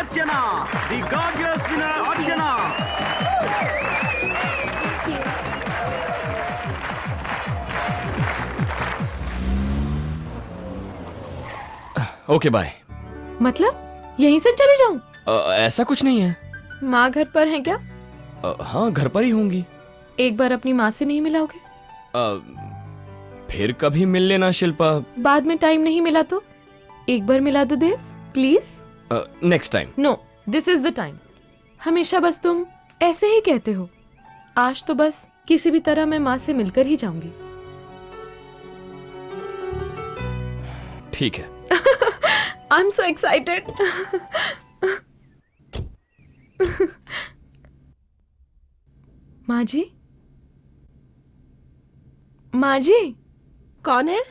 Archana, the gorgeous winner Archana. Okay bye. मतलब यहीं से चले जाऊं? ऐसा कुछ नहीं है। माँ घर पर है क्या? हाँ घर पर ही होंगी। एक बार अपनी माँ से नहीं मिलाओगे? फिर कभी मिल लेना शिल्पा। बाद में टाइम नहीं मिला तो एक बार मिला दो Dev please. Next time. No, this is the time. हमेशा बस तुम ऐसे ही कहते हो। आज तो बस किसी भी तरह मैं माँ से मिलकर ही जाऊंगी। ठीक है। I am so excited. माँ जी, माँ जी। कौन है?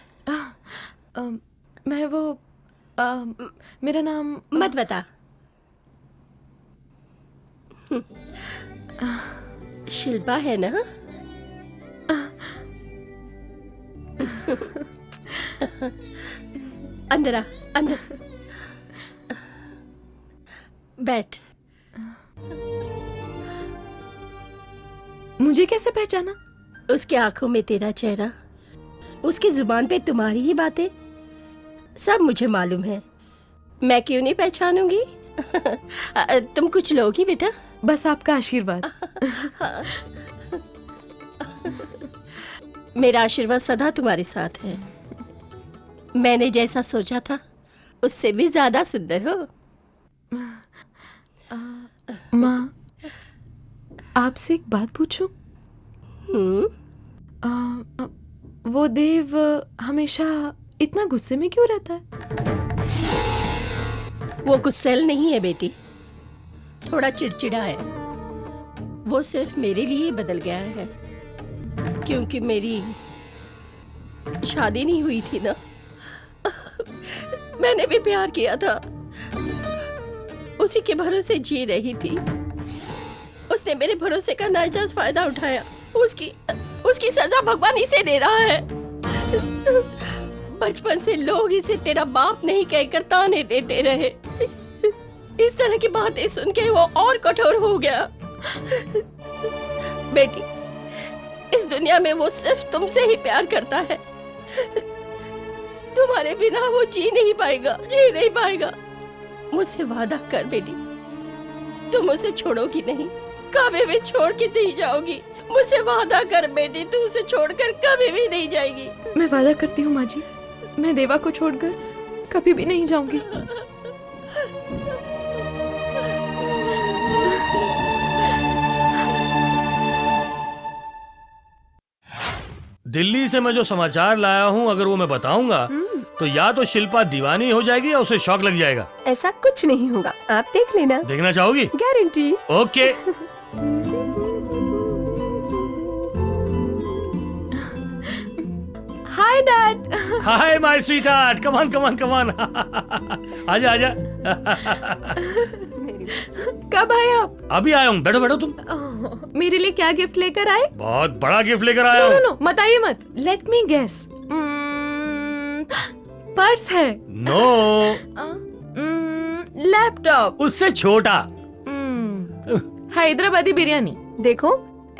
मैं वो मेरा नाम मत बता। शिल्पा है ना? अंदर आ, अंदर बैठ। मुझे कैसे पहचाना? उसकी आंखों में तेरा चेहरा, उसकी जुबान पे तुम्हारी ही बातें, सब मुझे मालूम है। मैं क्यों नहीं पहचानूंगी? तुम कुछ लोगी बेटा? बस आपका आशीर्वाद। मेरा आशीर्वाद सदा तुम्हारे साथ है। मैंने जैसा सोचा था उससे भी ज्यादा सुंदर हो। माँ, आपसे एक बात पूछूं? वो देव हमेशा इतना गुस्से में क्यों रहता है? वो गुस्सैल नहीं है बेटी, थोड़ा चिड़चिड़ा है। वो सिर्फ मेरे लिए बदल गया है क्योंकि मेरी शादी नहीं हुई थी ना। मैंने भी प्यार किया था, उसी के भरोसे जी रही थी। उसने मेरे भरोसे का नाजायज फायदा उठाया। उसकी सजा भगवान इसे दे रहा है। बचपन से लोग इसे तेरा बाप नहीं कहकर ताने देते रहे। इस तरह की बातें सुन के वो और कठोर हो गया। बेटी, इस दुनिया में वो सिर्फ तुमसे ही प्यार करता है। तुम्हारे बिना वो जी नहीं पाएगा। मुझसे वादा कर बेटी, तुम उसे छोड़ोगी नहीं, कभी भी छोड़ के नहीं जाओगी। मुझसे वादा कर बेटी, तू उसे छोड़कर कभी भी नहीं जाएगी। मैं वादा करती हूँ माँ जी, मैं देवा को छोड़कर कभी भी नहीं जाऊंगी। दिल्ली से मैं जो समाचार लाया हूँ, अगर वो मैं बताऊंगा तो या तो शिल्पा दीवानी हो जाएगी या उसे शौक लग जाएगा। ऐसा कुछ नहीं होगा, आप देख लेना। देखना चाहोगी? Guarantee. Okay. Hi dad. Hi my sweetheart, come on. आजा। कब आए आप? अभी आया हूँ, बैठो तुम। मेरे लिए क्या गिफ्ट लेकर आए? बहुत बड़ा गिफ्ट लेकर आया हूँ। नो, बताइए मत। Let me guess. पर्स है? नो। लैपटॉप? उससे छोटा। हैदराबादी बिरयानी? देखो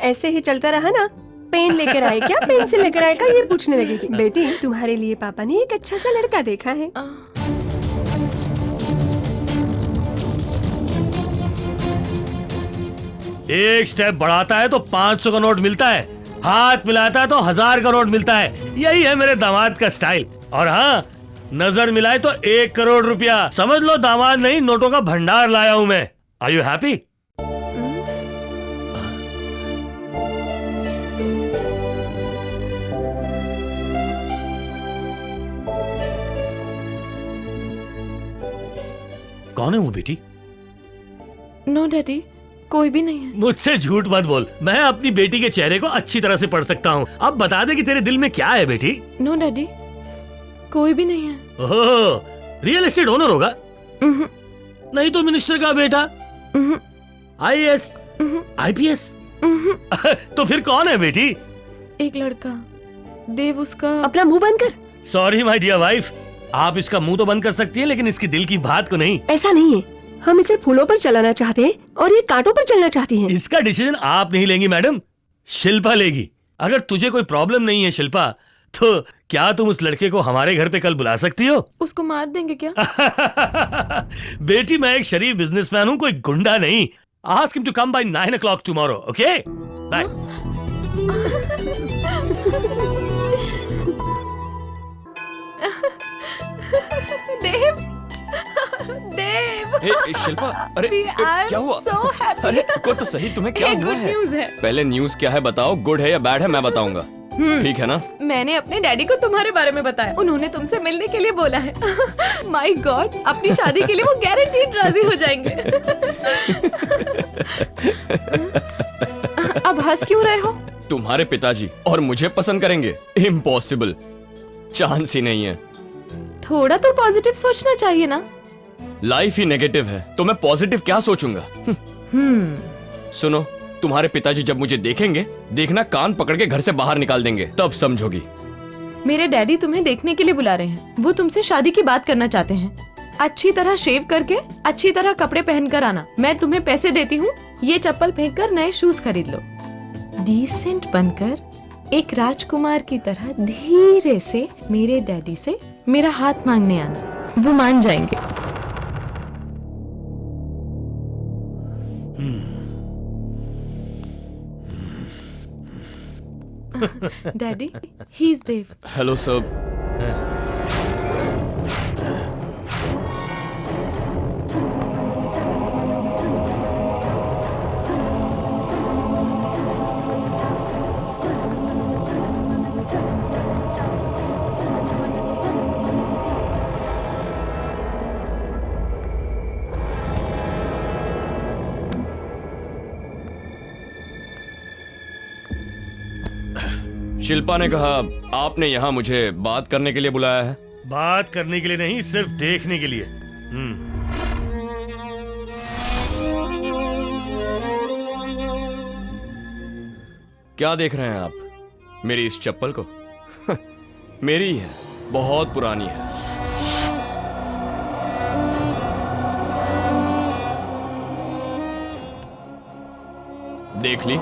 ऐसे ही चलता रहा ना, पेन लेकर आए क्या, पेंसिल लेकर आए क्या, ये पूछने लगेगी। बेटी, तुम्हारे लिए पापा ने एक अच्छा सा लड़का देखा है। एक स्टेप बढ़ाता है तो 500 का नोट मिलता है, हाथ मिलाता है तो 1000 का नोट मिलता है। यही है मेरे दामाद का स्टाइल। और हाँ, नजर मिलाए तो 1 करोड़ रुपया। समझ लो दामाद नहीं, नोटों का भंडार लाया हूं मैं। Are you happy? कौन है वो बेटी? नो डैडी, कोई भी नहीं है। मुझसे झूठ मत बोल, मैं अपनी बेटी के चेहरे को अच्छी तरह से पढ़ सकता हूँ। अब बता दे कि तेरे दिल में क्या है बेटी? नो डैडी, कोई भी नहीं है। ओह, रियल एस्टेट ओनर होगा? नहीं तो मिनिस्टर का बेटा? IAS, IPS? तो फिर कौन है बेटी? एक लड़का, देव। उसका अपना मुंह बंद कर। सॉरी माय डियर वाइफ, आप इसका मुंह तो बंद कर सकती हैं लेकिन इसकी दिल की बात को नहीं। ऐसा नहीं है, हम इसे फूलों पर चलाना चाहते हैं और ये कांटों पर चलना चाहती हैं। इसका डिसीजन आप नहीं लेंगी मैडम, शिल्पा लेगी। अगर तुझे कोई प्रॉब्लम नहीं है शिल्पा, तो क्या तुम उस लड़के को हमारे घर पे कल बुला सकती हो? उसको मार देंगे क्या? बेटी मैं एक शरीफ बिजनेसमैन हूं, कोई गुंडा नहीं। Ask him to come by 9 o'clock tomorrow, okay? Bye. Dev, Dev, ए, शिल्पा, अरे क्या हुआ? so happy. अरे को तो सही, तुम्हें क्या एक हुआ good है? news है। पहले न्यूज़ क्या है बताओ, गुड है या बैड है मैं बताऊंगा, ठीक है ना? मैंने अपने डैडी को तुम्हारे बारे में बताया, उन्होंने तुमसे मिलने के लिए बोला है। माय गॉड, अपनी शादी के लिए वो गारंटीड राजी हो जाएंगे। अब हंस क्यों रहे हो? तुम्हारे पिताजी और मुझे पसंद करेंगे? इम्पॉसिबल, चांस ही नहीं है। थोड़ा तो पॉजिटिव सोचना चाहिए ना। लाइफ ही नेगेटिव है तो मैं पॉजिटिव क्या सोचूंगा? सुनो, तुम्हारे पिताजी जब मुझे देखेंगे, देखना कान पकड़ के घर से बाहर निकाल देंगे, तब समझोगी। मेरे डैडी तुम्हें देखने के लिए बुला रहे हैं। वो तुमसे शादी की बात करना चाहते हैं। अच्छी तरह शेव करके, अच्छी तरह कपड़े पहनकर आना। मैं तुम्हें पैसे देती हूँ, ये चप्पल फेंककर नए शूज खरीद लो। डिसेंट बनकर एक राजकुमार की तरह धीरे से मेरे डैडी से मेरा हाथ मांगने आना, वो मान जाएंगे। Daddy, he is Dev. Hello sir. Shilpa ने कहा आपने यहाँ मुझे बात करने के लिए बुलाया है। बात करने के लिए नहीं, सिर्फ देखने के लिए। क्या देख रहे हैं आप? मेरी इस चप्पल को? मेरी है, बहुत पुरानी है। देख ली?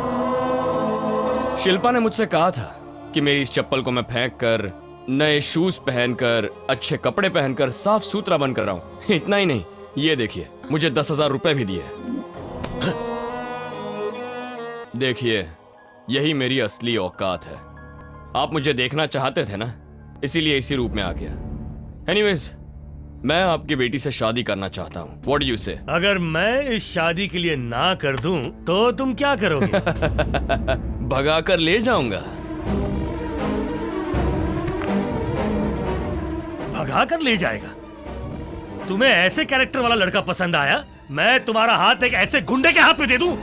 शिल्पा ने मुझसे कहा था कि मेरी इस चप्पल को मैं फेंक कर, नए शूज पहनकर, अच्छे कपड़े पहनकर साफ सुथरा बनकर रहा हूं। इतना ही नहीं, ये देखिए, मुझे 10,000 रुपए भी दिए। देखिए, यही मेरी असली औकात है। आप मुझे देखना चाहते थे ना, इसीलिए इसी रूप में आ गया। एनीवेज, मैं आपकी बेटी से शादी करना चाहता हूँ। व्हाट डू यू से? अगर मैं इस शादी के लिए ना कर दूं, तो तुम क्या करोगे? भगा कर ले जाऊंगा। भगा कर ले जाएगा? तुम्हें ऐसे कैरेक्टर वाला लड़का पसंद आया? मैं तुम्हारा हाथ एक ऐसे गुंडे के हाथ में दे दूं?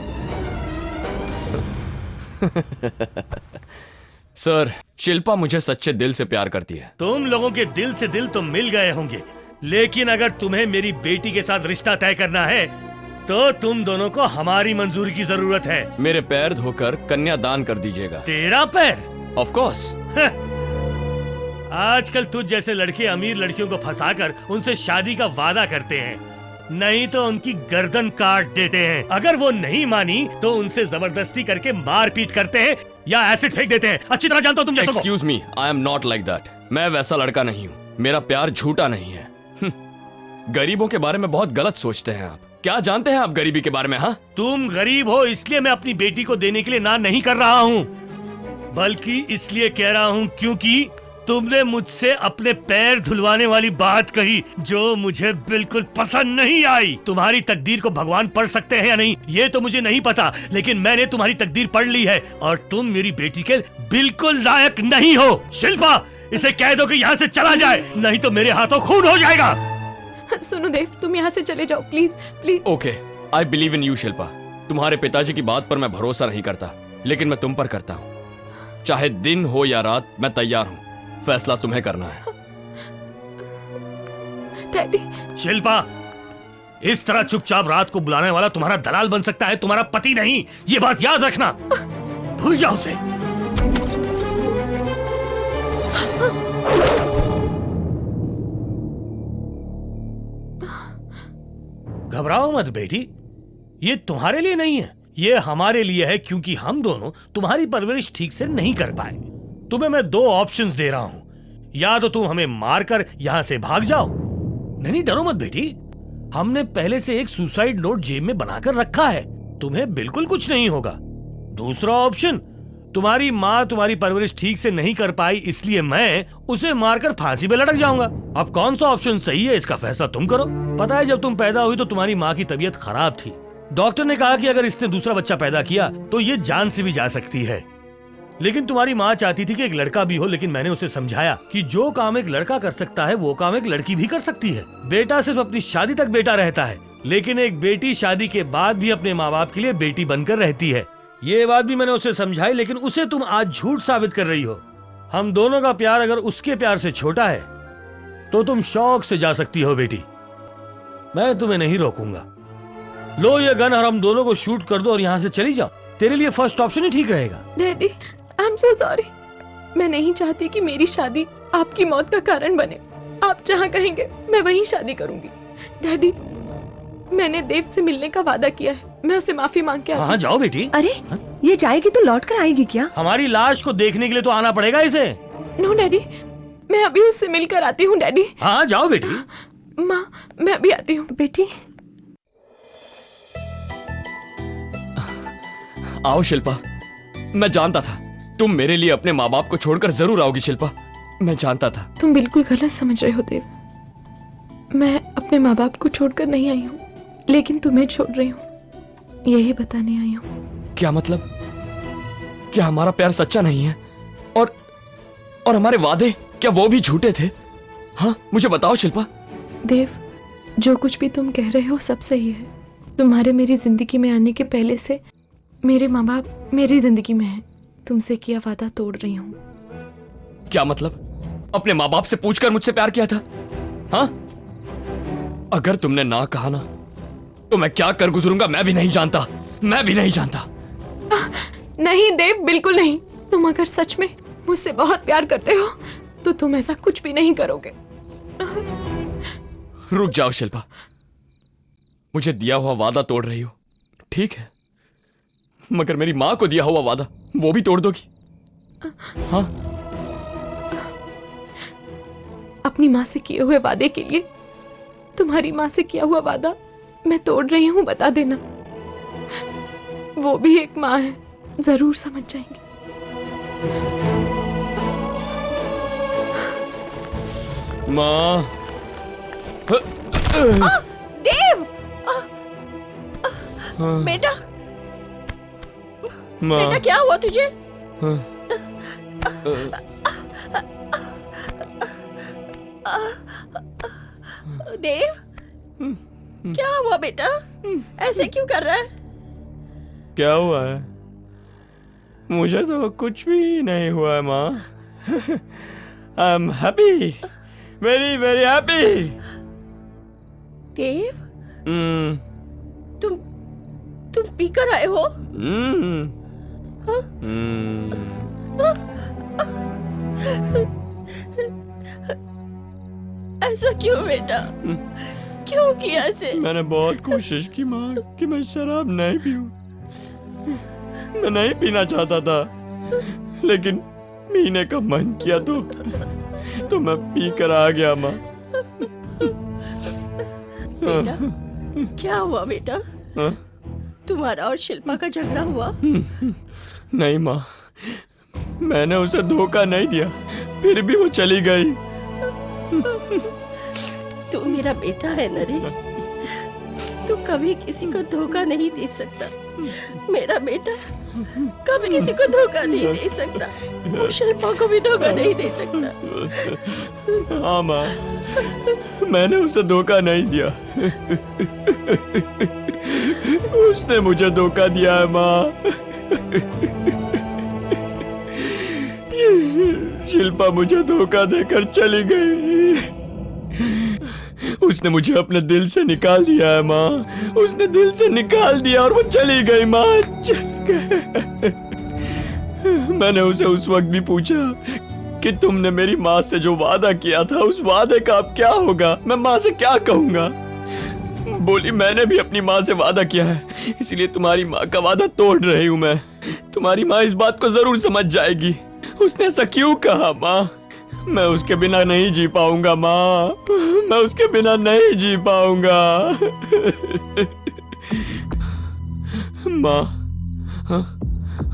सर, शिल्पा मुझे सच्चे दिल से प्यार करती है। तुम लोगों के दिल से दिल तो मिल गए होंगे, लेकिन अगर तुम्हें मेरी बेटी के साथ रिश्ता तय करना है, तो तुम दोनों को हमारी मंजूरी की जरूरत है। मेरे पैर धोकर कन्यादान कर दीजिएगा। तेरा पैर? Of course. आजकल तुझ जैसे लड़के अमीर लड़कियों को फंसाकर उनसे शादी का वादा करते हैं, नहीं तो उनकी गर्दन काट देते हैं। अगर वो नहीं मानी तो उनसे जबरदस्ती करके मारपीट करते हैं या एसिड फेंक देते हैं। अच्छी तरह जानता हूं तुम जैसों को। Excuse me, I am not like that. मैं वैसा लड़का नहीं हूँ। मेरा प्यार झूठा नहीं है। गरीबों के बारे में बहुत गलत सोचते हैं आप। क्या जानते हैं आप गरीबी के बारे में? हाँ, तुम गरीब हो इसलिए मैं अपनी बेटी को देने के लिए ना नहीं कर रहा हूँ, बल्कि इसलिए कह रहा हूँ क्योंकि तुमने मुझसे अपने पैर धुलवाने वाली बात कही, जो मुझे बिल्कुल पसंद नहीं आई। तुम्हारी तकदीर को भगवान पढ़ सकते हैं या नहीं, ये तो मुझे नहीं पता, लेकिन मैंने तुम्हारी तकदीर पढ़ ली है और तुम मेरी बेटी के बिल्कुल लायक नहीं हो। शिल्पा, इसे कह दो कि यहाँ से चला जाए, नहीं तो मेरे हाथों खून हो जाएगा। सुनो देव, तुम यहाँ से चले जाओ please, please. Okay, I believe in you Shilpa. तुम्हारे पिताजी की बात पर मैं भरोसा नहीं करता, लेकिन मैं तुम पर करता हूँ। चाहे दिन हो या रात, मैं तैयार हूँ। फैसला तुम्हें करना है। डैडी। शिल्पा, इस तरह चुपचाप रात को बुलाने वाला तुम्हारा दलाल बन सकता है, तुम्हारा पति नहीं। ये बात याद रखना, भूल जाओ उसे। घबराओ मत बेटी, ये तुम्हारे लिए नहीं है, ये हमारे लिए है, क्योंकि हम दोनों तुम्हारी परवरिश ठीक से नहीं कर पाए। तुम्हें मैं 2 ऑप्शंस दे रहा हूं, या तो तुम हमें मारकर यहां से भाग जाओ। नहीं डरो मत बेटी, हमने पहले से एक सुसाइड नोट जेब में बनाकर रखा है, तुम्हें बिल्कुल कुछ नहीं होगा। दूसरा ऑप्शन, तुम्हारी माँ तुम्हारी परवरिश ठीक से नहीं कर पाई, इसलिए मैं उसे मारकर फांसी पे लटक जाऊंगा। अब कौन सा ऑप्शन सही है, इसका फैसला तुम करो। पता है, जब तुम पैदा हुई तो तुम्हारी माँ की तबीयत खराब थी। डॉक्टर ने कहा कि अगर इसने दूसरा बच्चा पैदा किया तो ये जान से भी जा सकती है, लेकिन तुम्हारी माँ चाहती थी कि एक लड़का भी हो। लेकिन मैंने उसे समझाया कि जो काम एक लड़का कर सकता है वो काम एक लड़की भी कर सकती है। बेटा सिर्फ अपनी शादी तक बेटा रहता है, लेकिन एक बेटी शादी के बाद भी अपने माँ बाप के लिए बेटी बनकर रहती है। ये बात भी मैंने उसे समझाई, लेकिन उसे तुम आज झूठ साबित कर रही हो। हम दोनों का प्यार अगर उसके प्यार से छोटा है तो तुम शौक से जा सकती हो बेटी, मैं तुम्हें नहीं रोकूंगा। लो ये गन और हम दोनों को शूट कर दो और यहाँ से चली जाओ। तेरे लिए फर्स्ट ऑप्शन ही ठीक रहेगा। Daddy, I am so sorry. मैं नहीं चाहती कि मेरी शादी आपकी मौत का कारण बने। आप जहाँ कहेंगे मैं वहीं शादी करूंगी। डैडी, मैंने देव से मिलने का वादा किया है, मैं उसे माफी मांग के आती हाँ जाओ बेटी। अरे ये जाएगी तो लौट कर आएगी क्या? हमारी लाश को देखने के लिए तो आना पड़ेगा इसे। नो डैडी, मैं अभी उससे मिलकर आती हूँ। डैडी, हाँ जाओ बेटी। माँ, मैं अभी आती हूँ। बेटी आओ शिल्पा, मैं जानता था तुम मेरे लिए अपने माँ बाप को छोड़कर जरूर आओगी शिल्पा, मैं जानता था। तुम बिल्कुल गलत समझ रहे हो देव। मैं अपने माँ बाप को छोड़कर नहीं आई हूँ, लेकिन तुम्हें छोड़ रही हूँ, यही बताने आई हूँ। क्या मतलब? क्या हमारा प्यार सच्चा नहीं है? और हमारे वादे, क्या वो भी झूठे थे? हाँ मुझे बताओ शिल्पा। देव, जो कुछ भी तुम कह रहे हो सब सही है। तुम्हारे मेरी जिंदगी में आने के पहले से मेरे माँ बाप मेरी जिंदगी में हैं। तुमसे किया वादा तोड़ रही हूँ। क्या मतलब? अपने माँ बाप से पूछकर मुझसे प्यार किया था? हाँ, अगर तुमने ना कहा ना तो मैं क्या कर गुजरूंगा मैं भी नहीं जानता, मैं भी नहीं जानता। नहीं देव, बिल्कुल नहीं। तुम अगर सच में मुझसे बहुत प्यार करते हो तो तुम ऐसा कुछ भी नहीं करोगे। रुक जाओ शिल्पा, मुझे दिया हुआ वादा तोड़ रही हो, ठीक है, मगर मेरी माँ को दिया हुआ वादा वो भी तोड़ दोगी? हाँ, अपनी माँ से किए हुए वादे के लिए तुम्हारी माँ से किया हुआ वादा मैं तोड़ रही हूँ, बता देना। वो भी एक माँ है, जरूर समझ जाएंगी। माँ। देव! बेटा, माँ। बेटा क्या हुआ तुझे? देव, क्या हुआ बेटा? ऐसे क्यों कर रहा है? क्या हुआ है? मुझे तो कुछ भी नहीं हुआ है माँ। I am happy, very very happy. Dev, तुम पीकर आए हो? ऐसा क्यों बेटा? क्यों किया ऐसे? मैंने बहुत कोशिश की माँ कि मैं शराब नहीं पीऊं। मैं नहीं पीना चाहता था, लेकिन पीने का मन किया तो मैं पी कर आ गया माँ। बेटा, क्या हुआ बेटा? हाँ? तुम्हारा और शिल्पा का झगड़ा हुआ? नहीं माँ, मैंने उसे धोखा नहीं दिया, फिर भी वो चली गई। तू मेरा बेटा है न रे, तू कभी किसी को धोखा नहीं दे सकता। मेरा बेटा कभी किसी को धोखा नहीं दे सकता, वो शिल्पा को भी धोखा नहीं दे सकता। हाँ माँ, मैंने उसे धोखा नहीं दिया, उसने मुझे धोखा दिया है माँ। शिल्पा मुझे धोखा देकर चली गई। उसने मुझे अपने दिल से निकाल दिया है माँ, उसने दिल से निकाल दिया और वो चली गई माँ, चली गई। मैंने उसे उस वक्त भी पूछा कि तुमने मेरी माँ से जो वादा किया था उस वादे का अब क्या होगा? मैं माँ से क्या कहूँगा? बोली मैंने भी अपनी माँ से वादा किया है, इसलिए तुम्हारी माँ का वादा तोड़ रही हूँ मैं। तुम्हारी माँ इस बात को जरूर समझ जाएगी। उसने ऐसा क्यों कहा माँ? मैं उसके बिना नहीं जी पाऊंगा माँ, मैं उसके बिना नहीं जी पाऊंगा। माँ, हाँ,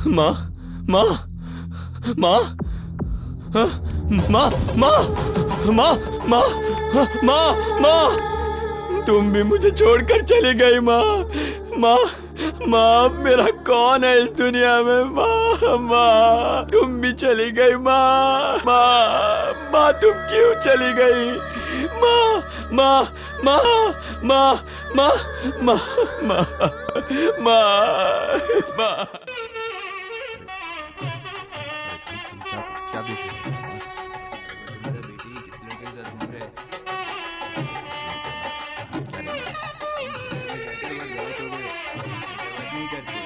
माँ, माँ, माँ, हाँ, माँ, माँ, माँ, माँ, हाँ, माँ, माँ, तुम भी मुझे छोड़कर चली गई माँ। माँ, माँ, मेरा कौन है इस दुनिया में? माँ, माँ, तुम भी चली गई माँ। माँ, माँ, तुम क्यों चली गई? माँ, माँ, माँ, माँ, माँ, माँ, माँ, माँ, माँ। क्या देख रहे हो? मेरा बेटी किस लड़के के साथ घूम रहे हैं? क्या नहीं? जाते के बाद गलत हो गए। ऐसे बात नहीं करते।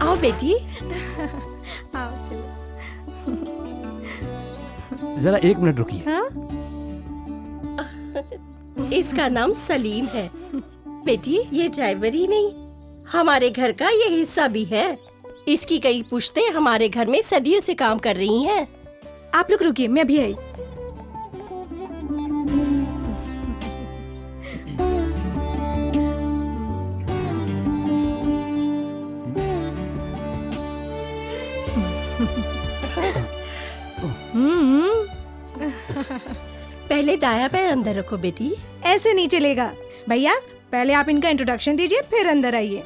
आओ बेटी। जरा 1 मिनट रुकिए। इसका नाम सलीम है। बेटी ये ड्राइवर ही नहीं, हमारे घर का ये हिस्सा भी है। इसकी कई पुश्तें हमारे घर में सदियों से काम कर रही हैं। आप लोग रुकिए, मैं अभी आई। पहले दाया पैर अंदर रखो बेटी। ऐसे नहीं चलेगा भैया, पहले आप इनका इंट्रोडक्शन दीजिए फिर अंदर आइए।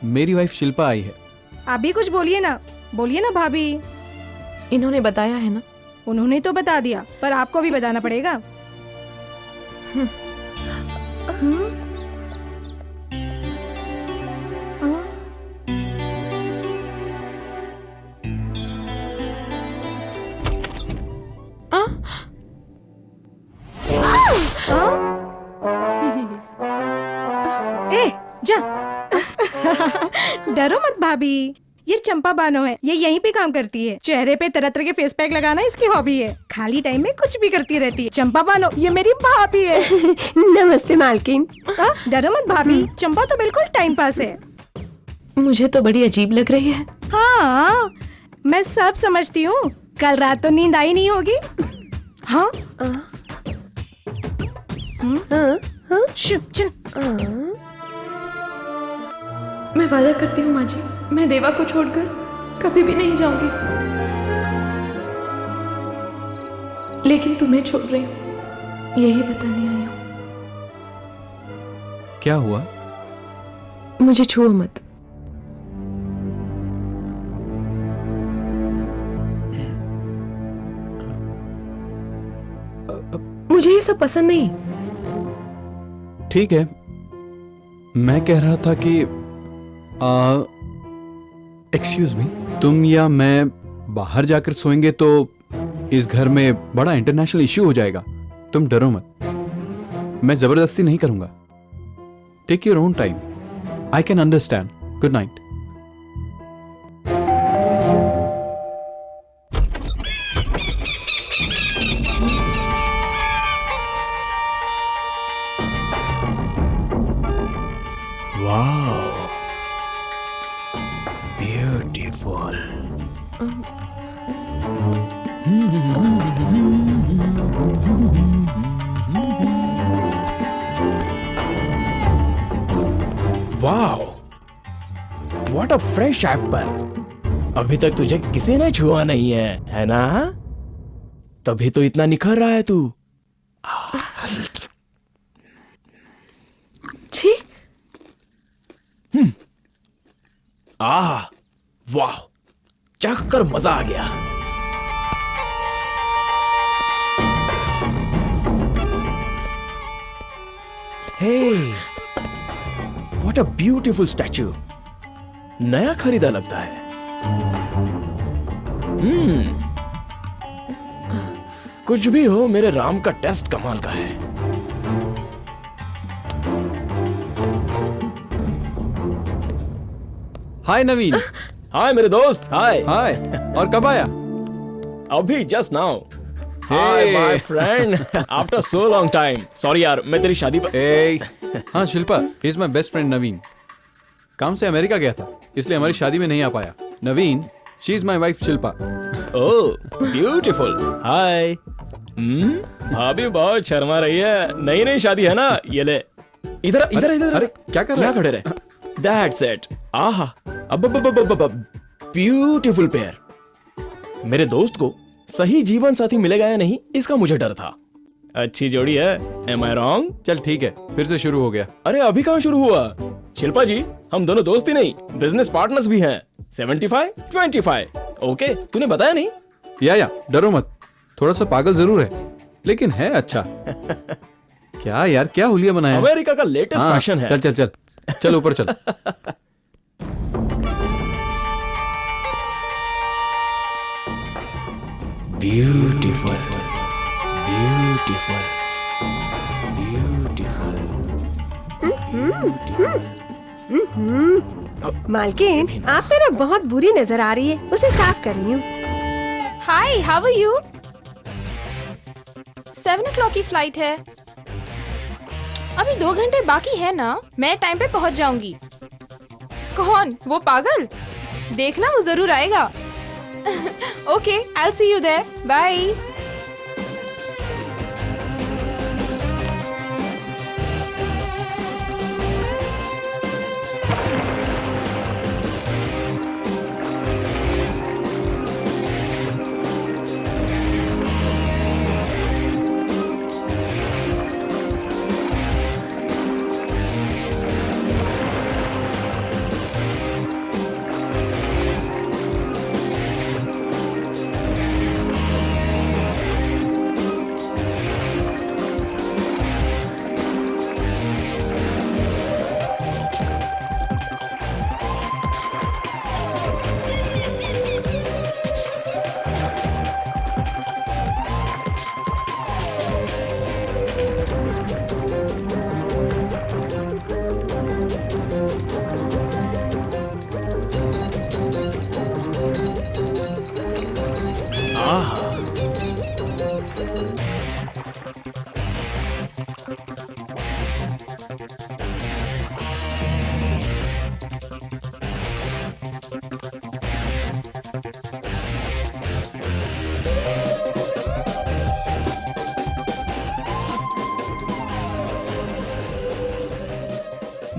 मेरी वाइफ शिल्पा आई है। आप भी कुछ बोलिए ना भाभी। इन्होंने बताया है ना? उन्होंने तो बता दिया, पर आपको भी बताना पड़ेगा। ए, जा। डरो मत भाभी, ये चंपा बानो है, ये यहीं पे काम करती है। चेहरे पे तरह तरह के फेस पैक लगाना इसकी हॉबी है। खाली टाइम में कुछ भी करती रहती है। चंपा बानो, ये मेरी भाभी है। नमस्ते मालकिन। डरो मत भाभी, चंपा तो बिल्कुल टाइम पास है। मुझे तो बड़ी अजीब लग रही है। हाँ, मैं सब समझती हूँ। कल रात तो नींद आई नहीं होगी। हाँ, चल। मैं वादा करती हूँ माँ जी, मैं देवा को छोड़कर कभी भी नहीं जाऊंगी। लेकिन तुम्हें छोड़ रही हूँ, यही बताने आई हूँ। क्या हुआ? मुझे छुओ मत। मुझे ये सब पसंद नहीं। ठीक है, मैं कह रहा था कि एक्सक्यूज मी, तुम या मैं बाहर जाकर सोएंगे तो इस घर में बड़ा इंटरनेशनल इश्यू हो जाएगा। तुम डरो मत, मैं जबरदस्ती नहीं करूंगा। Take your own time, I can understand. Good night. Beautiful. Wow, what a fresh apple. अभी तक तुझे किसी ने छुआ नहीं है ना? तभी तो इतना निखर रहा है तू। छी, आह, वाह, चख कर मजा आ गया। हे, व्हाट अ ब्यूटीफुल स्टैचू। नया खरीदा लगता है। कुछ भी हो, मेरे राम का टेस्ट कमाल का है। हाय नवीन। हाय मेरे दोस्त, हाय। हाय। और कब आया? अभी just now. Hi my friend, after so long time. Sorry यार, मैं तेरी शादी पर। ए, हाँ Shilpa, he is my best friend Naveen. काम से अमेरिका गया था, इसलिए हमारी शादी में नहीं आ पाया। Naveen, she is my wife Shilpa. Oh beautiful. Hi. भाभी बहुत शर्मा रही है, नई नई शादी है ना। ये ले, इधर इधर इधर। अरे क्या कर रहा यहाँ है? खड़े रहे। That's it. आहा, अब ब्यूटीफुल पेयर। मेरे दोस्त को सही जीवन साथी मिलेगा या नहीं, इसका मुझे डर था। अच्छी जोड़ी है। Am I wrong? चल ठीक है, फिर से शुरू हो गया। अरे अभी कहाँ शुरू हुआ? शिल्पा जी, हम दोनों दोस्त ही नहीं, बिजनेस पार्टनर्स भी हैं। 75-25। ओके, तूने बताया नहीं? या डरो मत, थोड़ा सा पागल जरूर है, लेकिन है अच्छा। क्या यार, क्या हुलिया बनाया है? अमेरिका का लेटेस्ट हाँ, फैशन है। चल चल चल चल ऊपर चल। Beautiful, beautiful, beautiful. मालकिन, आप पे ना बहुत बुरी नजर आ रही है, उसे साफ कर रही हूँ। हाय, हाउ आर यू? 7 o'clock की फ्लाइट है। अभी 2 घंटे बाकी है ना, मैं टाइम पे पहुंच जाऊंगी। कौन? वो पागल? देखना, वो जरूर आएगा। Okay, I will see you there. Bye.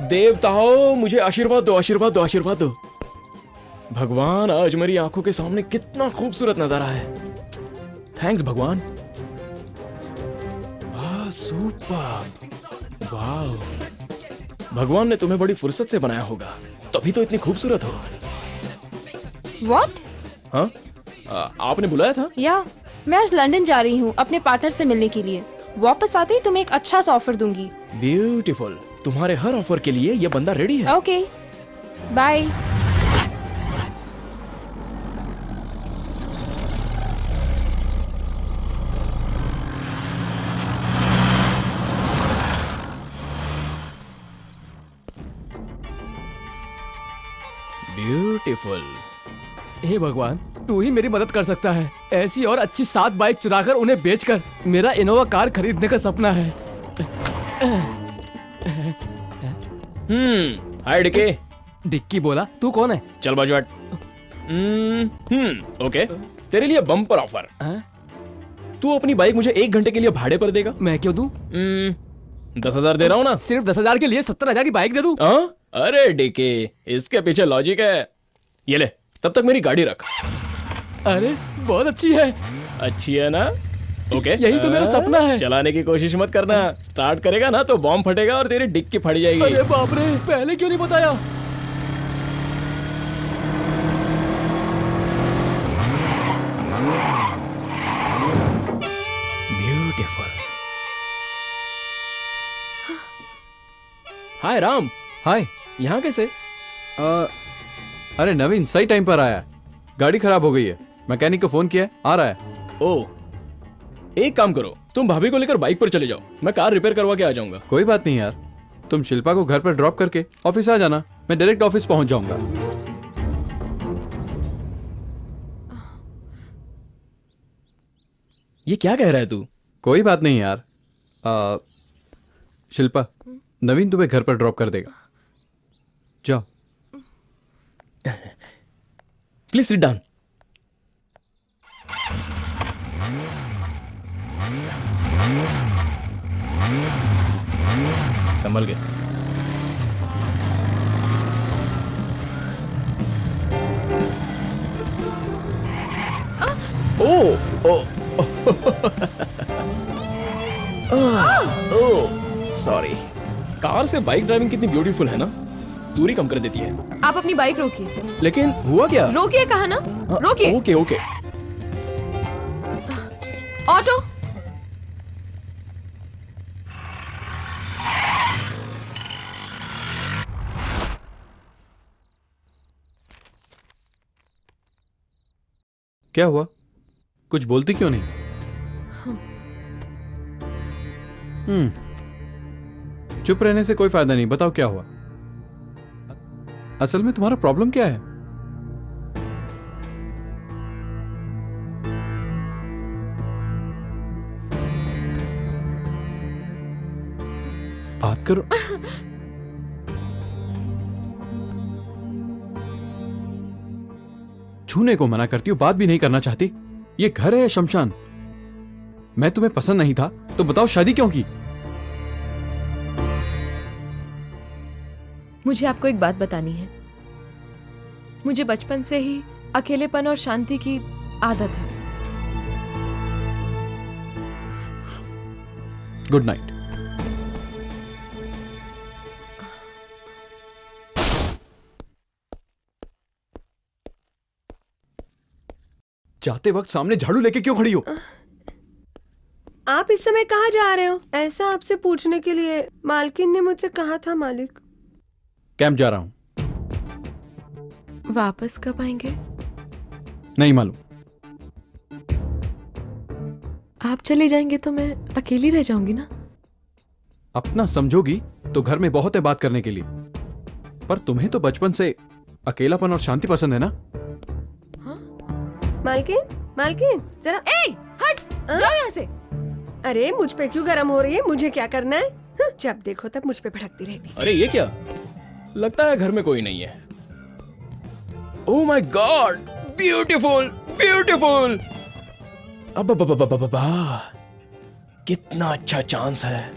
देवताओं, मुझे आशीर्वाद दो, आशीर्वाद दो, आशीर्वाद दो। भगवान, आज मेरी आंखों के सामने कितना खूबसूरत नजारा है। थैंक्स भगवान। वाह, सुपर। वाह, भगवान ने तुम्हें बड़ी फुर्सत से बनाया होगा, तभी तो इतनी खूबसूरत हो। What? हाँ, आपने बुलाया था? या, मैं आज लंदन जा रही हूँ अपने पार्टनर से मिलने के लिए। वापस आते ही तुम्हें एक अच्छा सा ऑफर दूंगी। ब्यूटीफुल। तुम्हारे हर ऑफर के लिए ये बंदा रेडी है। Okay, bye. ब्यूटीफुल। हे भगवान, तू ही मेरी मदद कर सकता है। ऐसी और अच्छी 7 बाइक चुराकर उन्हें बेचकर मेरा इनोवा कार खरीदने का सपना है। हाय डिके। डिक्की बोला, तू कौन है? चल बाजू हट। ओके, तेरे लिए बम्पर ऑफर। तू अपनी बाइक मुझे 1 घंटे के लिए भाड़े पर देगा? मैं क्यों दूं? 10,000 दे रहा हूँ ना। सिर्फ 10,000 के लिए 70,000 की बाइक दे दूं? अरे डिके, इसके पीछे लॉजिक है। ये ले, तब तक मेरी गाड़ी रख। अरे बहुत अच्छी है। अच्छी है ना? ओके, यही तो मेरा सपना है। चलाने की कोशिश मत करना, स्टार्ट करेगा ना तो बॉम्ब फटेगा और तेरी डिक्की फट जाएगी। अरे बाप रे, पहले क्यों नहीं बताया? ब्यूटीफुल। हाय राम। हाय। यहाँ कैसे? अरे नवीन, सही टाइम पर आया। गाड़ी खराब हो गई है, मैकेनिक को फोन किया, आ रहा है। ओह, एक काम करो, तुम भाभी को लेकर बाइक पर चले जाओ, मैं कार रिपेयर करवा के आ जाऊंगा। कोई बात नहीं यार, तुम शिल्पा को घर पर ड्रॉप करके ऑफिस आ जाना, मैं डायरेक्ट ऑफिस पहुंच जाऊंगा। ये क्या कह रहा है तू? कोई बात नहीं यार। शिल्पा, नवीन तुम्हें घर पर ड्रॉप कर देगा। जाओ। Please sit down. संभल के। सॉरी। कार से बाइक ड्राइविंग कितनी ब्यूटीफुल है ना, दूरी कम कर देती है। आप अपनी बाइक रोकिए। लेकिन हुआ क्या? रोकिए कहा ना, रोकिए। Okay okay. ऑटो। क्या हुआ? कुछ बोलती क्यों नहीं? चुप रहने से कोई फायदा नहीं, बताओ क्या हुआ? असल में तुम्हारा प्रॉब्लम क्या है? बात करो। छूने को मना करती हो, बात भी नहीं करना चाहती। ये घर है या शमशान? मैं तुम्हें पसंद नहीं था तो बताओ शादी क्यों की? मुझे आपको एक बात बतानी है। मुझे बचपन से ही अकेलेपन और शांति की आदत है। Good night. जाते वक्त सामने झाड़ू लेके क्यों खड़ी हो? आप इस समय कहाँ जा रहे हो? ऐसा आपसे पूछने के लिए मालकिन ने मुझसे कहा था मालिक। कैंप जा रहा हूं। वापस कब आएंगे? नहीं मालूम। आप चले जाएंगे तो मैं अकेली रह जाऊंगी ना। अपना समझोगी तो घर में बहुत है बात करने के लिए, पर तुम्हें तो बचपन से अकेलापन और शांति पसंद है ना? मालकिन, मालकिन जरा। हट जाओ यहाँ से। अरे मुझ पे क्यों गरम हो रही है? मुझे क्या करना है? जब देखो तब मुझ पे भड़कती रहती। अरे ये क्या? लगता है घर में कोई नहीं है। Oh my God, beautiful beautiful. अब कितना अच्छा चांस है।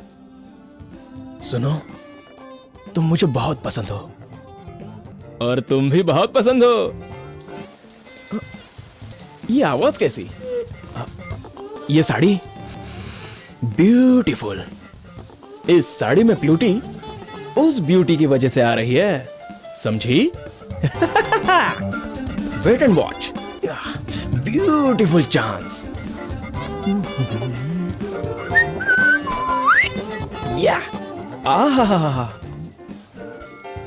सुनो, तुम मुझे बहुत पसंद हो और तुम भी बहुत पसंद हो। ये आवाज कैसी? ये साड़ी ब्यूटीफुल। इस साड़ी में ब्यूटी उस ब्यूटी की वजह से आ रही है, समझी? Wait and watch. Beautiful chance. या आहा,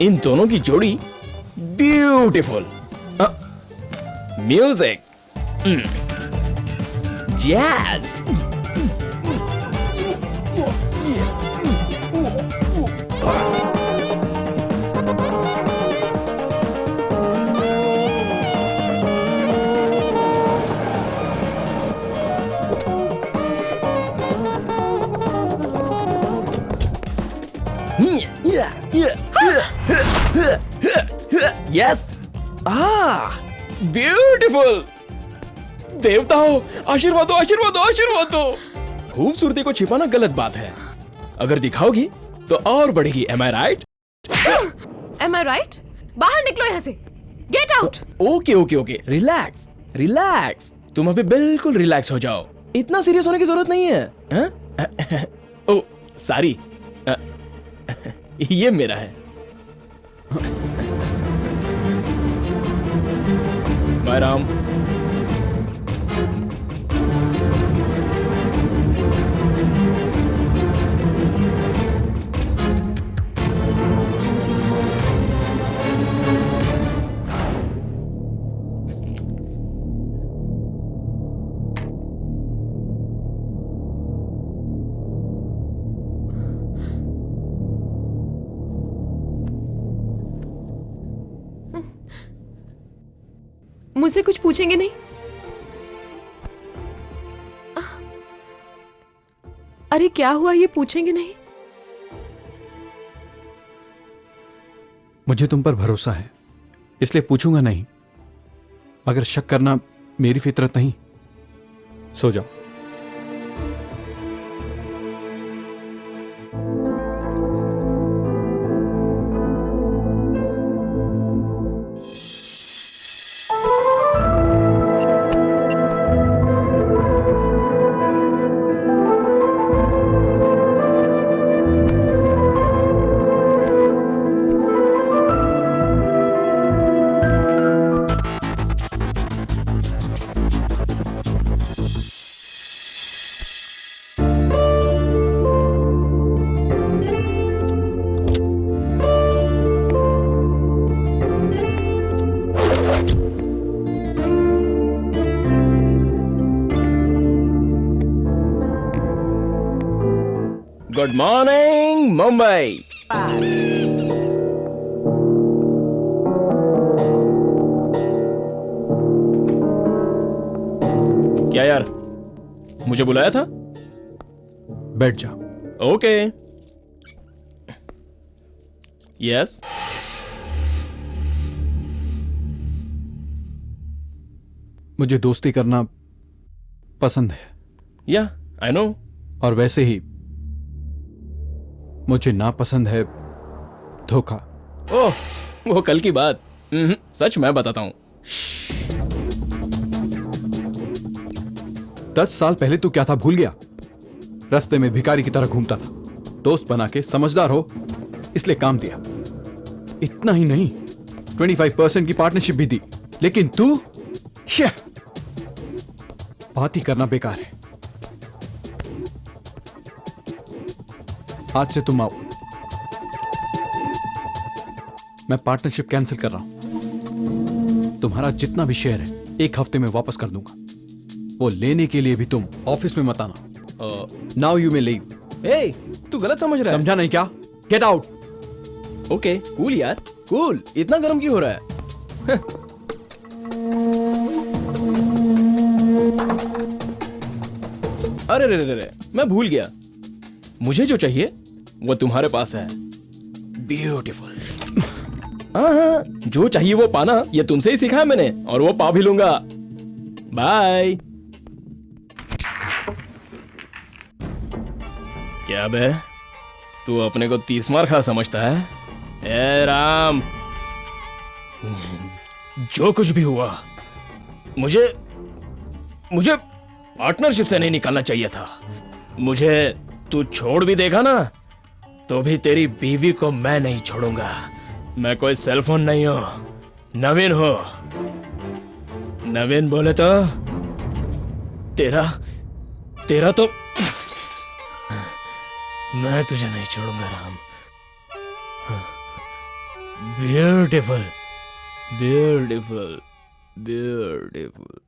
इन दोनों की जोड़ी beautiful. Music, jazz. Yes, beautiful. देवता हो, आशीर्वाद दो, आशीर्वाद दो, आशीर्वाद दो। खूबसूरती को छिपाना गलत बात है, अगर दिखाओगी तो और बढ़ेगी। Am I right? Am I right? बाहर निकलो यहाँ से। Get out! Okay okay okay, relax relax. तुम अभी बिल्कुल रिलैक्स हो जाओ, इतना सीरियस होने की जरूरत नहीं है। ओ सॉरी, ये मेरा है। बाय राम। मुझसे कुछ पूछेंगे नहीं? अरे क्या हुआ, ये पूछेंगे नहीं? मुझे तुम पर भरोसा है, इसलिए पूछूंगा नहीं। अगर शक करना मेरी फितरत नहीं, सो जाओ। Good morning Mumbai. क्या यार, मुझे बुलाया था? बैठ जाओ। ओके। यस। मुझे दोस्ती करना पसंद है, या आई नो। और वैसे ही मुझे नापसंद है धोखा। ओह, वो कल की बात। सच मैं बताता हूं। 10 साल पहले तू क्या था भूल गया? रास्ते में भिखारी की तरह घूमता था, दोस्त बना के समझदार हो इसलिए काम दिया। इतना ही नहीं, 25% की पार्टनरशिप भी दी, लेकिन तू बात ही करना बेकार है। आज से तुम आओ, मैं पार्टनरशिप कैंसिल कर रहा हूं। तुम्हारा जितना भी शेयर है 1 हफ्ते में वापस कर दूंगा। वो लेने के लिए भी तुम ऑफिस में मत आना। Now you may leave. ए, तू गलत समझ रहा है। समझा नहीं क्या? Get out. ओके कूल यार, कूल। इतना गर्म क्यों हो रहा है? अरे रे रे रे, मैं भूल गया। मुझे जो चाहिए वो तुम्हारे पास है। ब्यूटीफुल। हाँ, जो चाहिए वो पाना ये तुमसे ही सीखा है मैंने, और वो पा भी लूंगा। बाय। क्या बे, तू अपने को 30 मार खा समझता है? ए राम, जो कुछ भी हुआ मुझे पार्टनरशिप से नहीं निकालना चाहिए था। मुझे तू छोड़ भी देगा ना तो भी तेरी बीवी को मैं नहीं छोड़ूंगा। मैं कोई सेलफोन नहीं हूं, नवीन हूं। नवीन बोले तो तेरा तो मैं तुझे नहीं छोड़ूंगा Ram. Beautiful beautiful beautiful.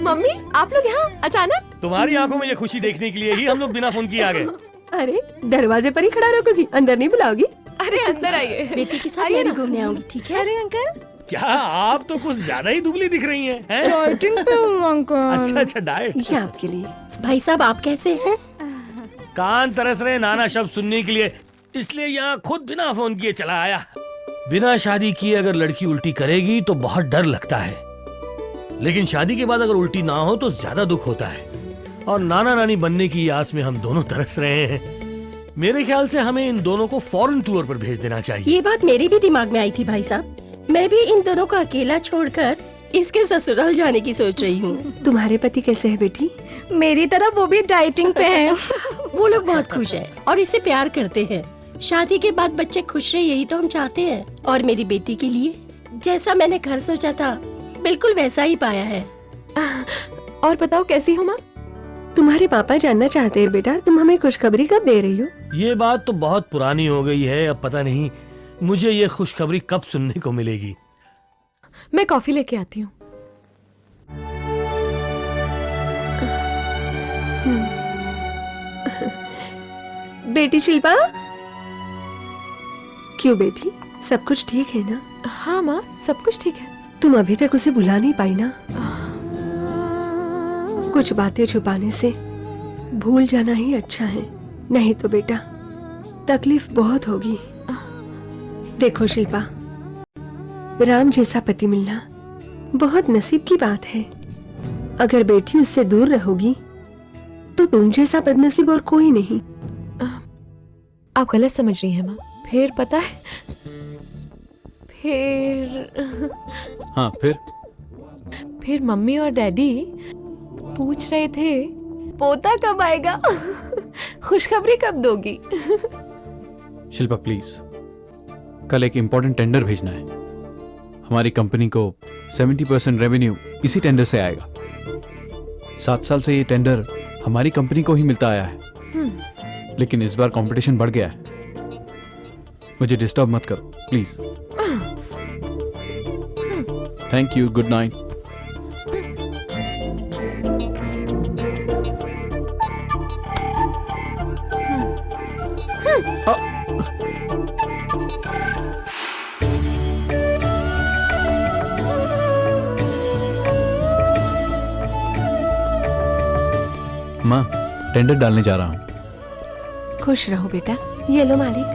Mummy, आप लोग यहाँ अचानक? तुम्हारी आंखों में ये खुशी देखने के लिए ही हम लोग बिना फोन किए आ गए। अरे दरवाजे पर ही खड़ा रखोगी, अंदर नहीं बुलाओगी? अरे अंदर आइए। बेटी के साथ आइए मैं भी ना। घूमने आऊंगी, ठीक है? अरे अंकल, क्या आप तो कुछ ज्यादा ही दुबली दिख रही हैं? हैं? डाइटिंग पे हूँ अंकल। अच्छा डाइट। ये आपके लिए। भाई साहब आप कैसे हैं? कान तरस रहे नाना शब्द सुनने के लिए, इसलिए यहाँ खुद बिना फोन किए चला आया। बिना शादी किए अगर लड़की उल्टी करेगी तो बहुत डर लगता है, लेकिन शादी के बाद अगर उल्टी ना हो तो ज्यादा दुख होता है। और नाना नानी बनने की आस में हम दोनों तरस रहे हैं। मेरे ख्याल से हमें इन दोनों को फॉरेन टूर पर भेज देना चाहिए। ये बात मेरे भी दिमाग में आई थी भाई साहब। मैं भी इन दोनों को अकेला छोड़कर इसके ससुराल जाने की सोच रही हूँ। तुम्हारे पति कैसे है बेटी? मेरी तरफ वो भी डाइटिंग पे है। वो लोग बहुत खुश हैं और इससे प्यार करते हैं। शादी के बाद बच्चे खुश रहे, यही तो हम चाहते हैं। और मेरी बेटी के लिए जैसा मैंने घर सोचा था बिल्कुल वैसा ही पाया है। और बताओ कैसी हो माँ? तुम्हारे पापा जानना चाहते हैं बेटा, तुम हमें खुशखबरी कब दे रही हो? ये बात तो बहुत पुरानी हो गई है, अब पता नहीं मुझे ये खुशखबरी कब सुनने को मिलेगी। मैं कॉफी लेके आती हूँ। बेटी शिल्पा, क्यों बेटी, सब कुछ ठीक है ना? हाँ माँ, सब कुछ ठीक है। तुम अभी तक उसे बुला नहीं पाई ना? कुछ बातें छुपाने से भूल जाना ही अच्छा है, नहीं तो बेटा तकलीफ बहुत होगी। देखो शिल्पा, राम जैसा पति मिलना बहुत नसीब की बात है। अगर बेटी उससे दूर रहोगी तो तुम जैसा बदनसीब और कोई नहीं। आप गलत समझ रही हैं माँ। फिर पता है, फिर हाँ फिर मम्मी और डैडी पूछ रहे थे पोता कब आएगा, खुशखबरी कब दोगी। शिल्पा प्लीज, कल एक इम्पोर्टेंट टेंडर भेजना है। हमारी कंपनी को 70% रेवेन्यू इसी टेंडर से आएगा। 7 साल से ये टेंडर हमारी कंपनी को ही मिलता आया है, लेकिन इस बार कंपटीशन बढ़ गया है। मुझे डिस्टर्ब मत करो please. Thank you, good night. माँ, टेंडर डालने जा रहा हूँ। खुश रहो बेटा। ये लो मालिक।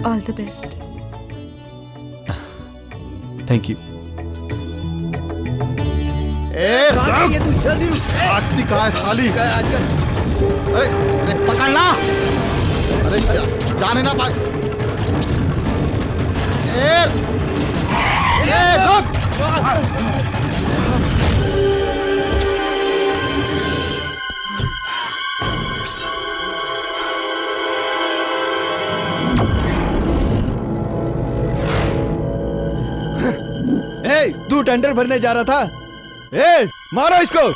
All the best. Thank you. आखिरी कहाँ है साली? अरे अरे पकड़ना! अरे जाने ना पाए। रुक! तू टेंडर भरने जा रहा था? मारो इसको!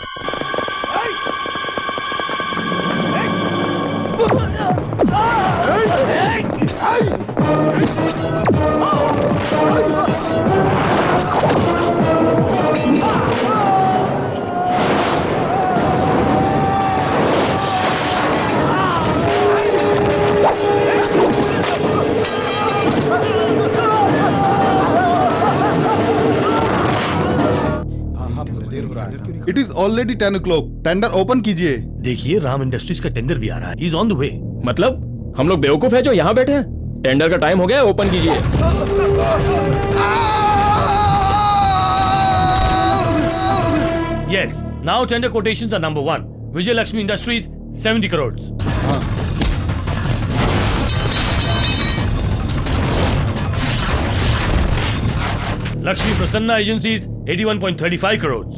It is already 10 o'clock। Tender open कीजिए। देखिए राम इंडस्ट्रीज का टेंडर भी आ रहा है। Is on the way. मतलब हम लोग बेवकूफ है जो यहाँ बैठे हैं? टेंडर का टाइम हो गया, ओपन कीजिए। Yes, now tender quotations are number 1, Vijay Lakshmi industries 70 crores। Lakshmi Prasanna Agencies 81.35 crores।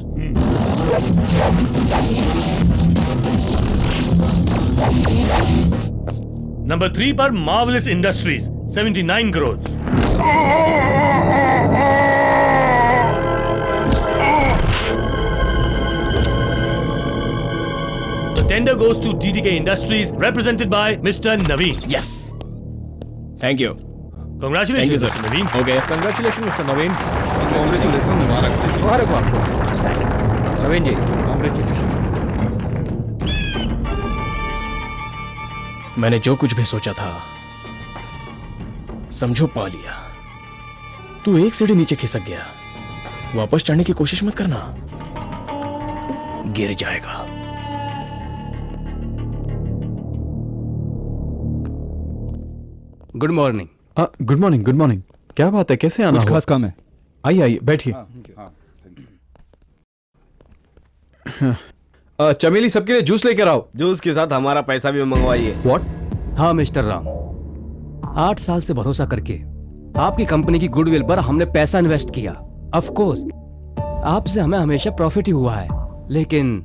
Number 3 पर Marvelous Industries 79 crores। The tender goes to DDK Industries represented by Mr. Naveen। Yes, thank you. Congratulations, Thank you, sir. Mr. Naveen। Okay, congratulations Mister Naveen. Congratulations, मुबारक आपको। Naveen ji, congratulations. मैंने जो कुछ भी सोचा था समझो पा लिया। तू एक सीढ़ी नीचे खिसक गया, वापस चढ़ने की कोशिश मत करना, गिर जाएगा। Good morning. Good morning, good morning. क्या बात है, कैसे आना? कुछ खास काम है? आइए आइए, बैठिए। चमेली, सबके लिए जूस लेकर आओ। जूस के साथ हमारा पैसा भी मंगवाइए। व्हाट? हाँ मिस्टर राम, 8 साल से भरोसा करके आपकी कंपनी की गुडविल पर हमने पैसा इन्वेस्ट किया। ऑफ कोर्स आपसे हमें हमेशा प्रॉफिट ही हुआ है, लेकिन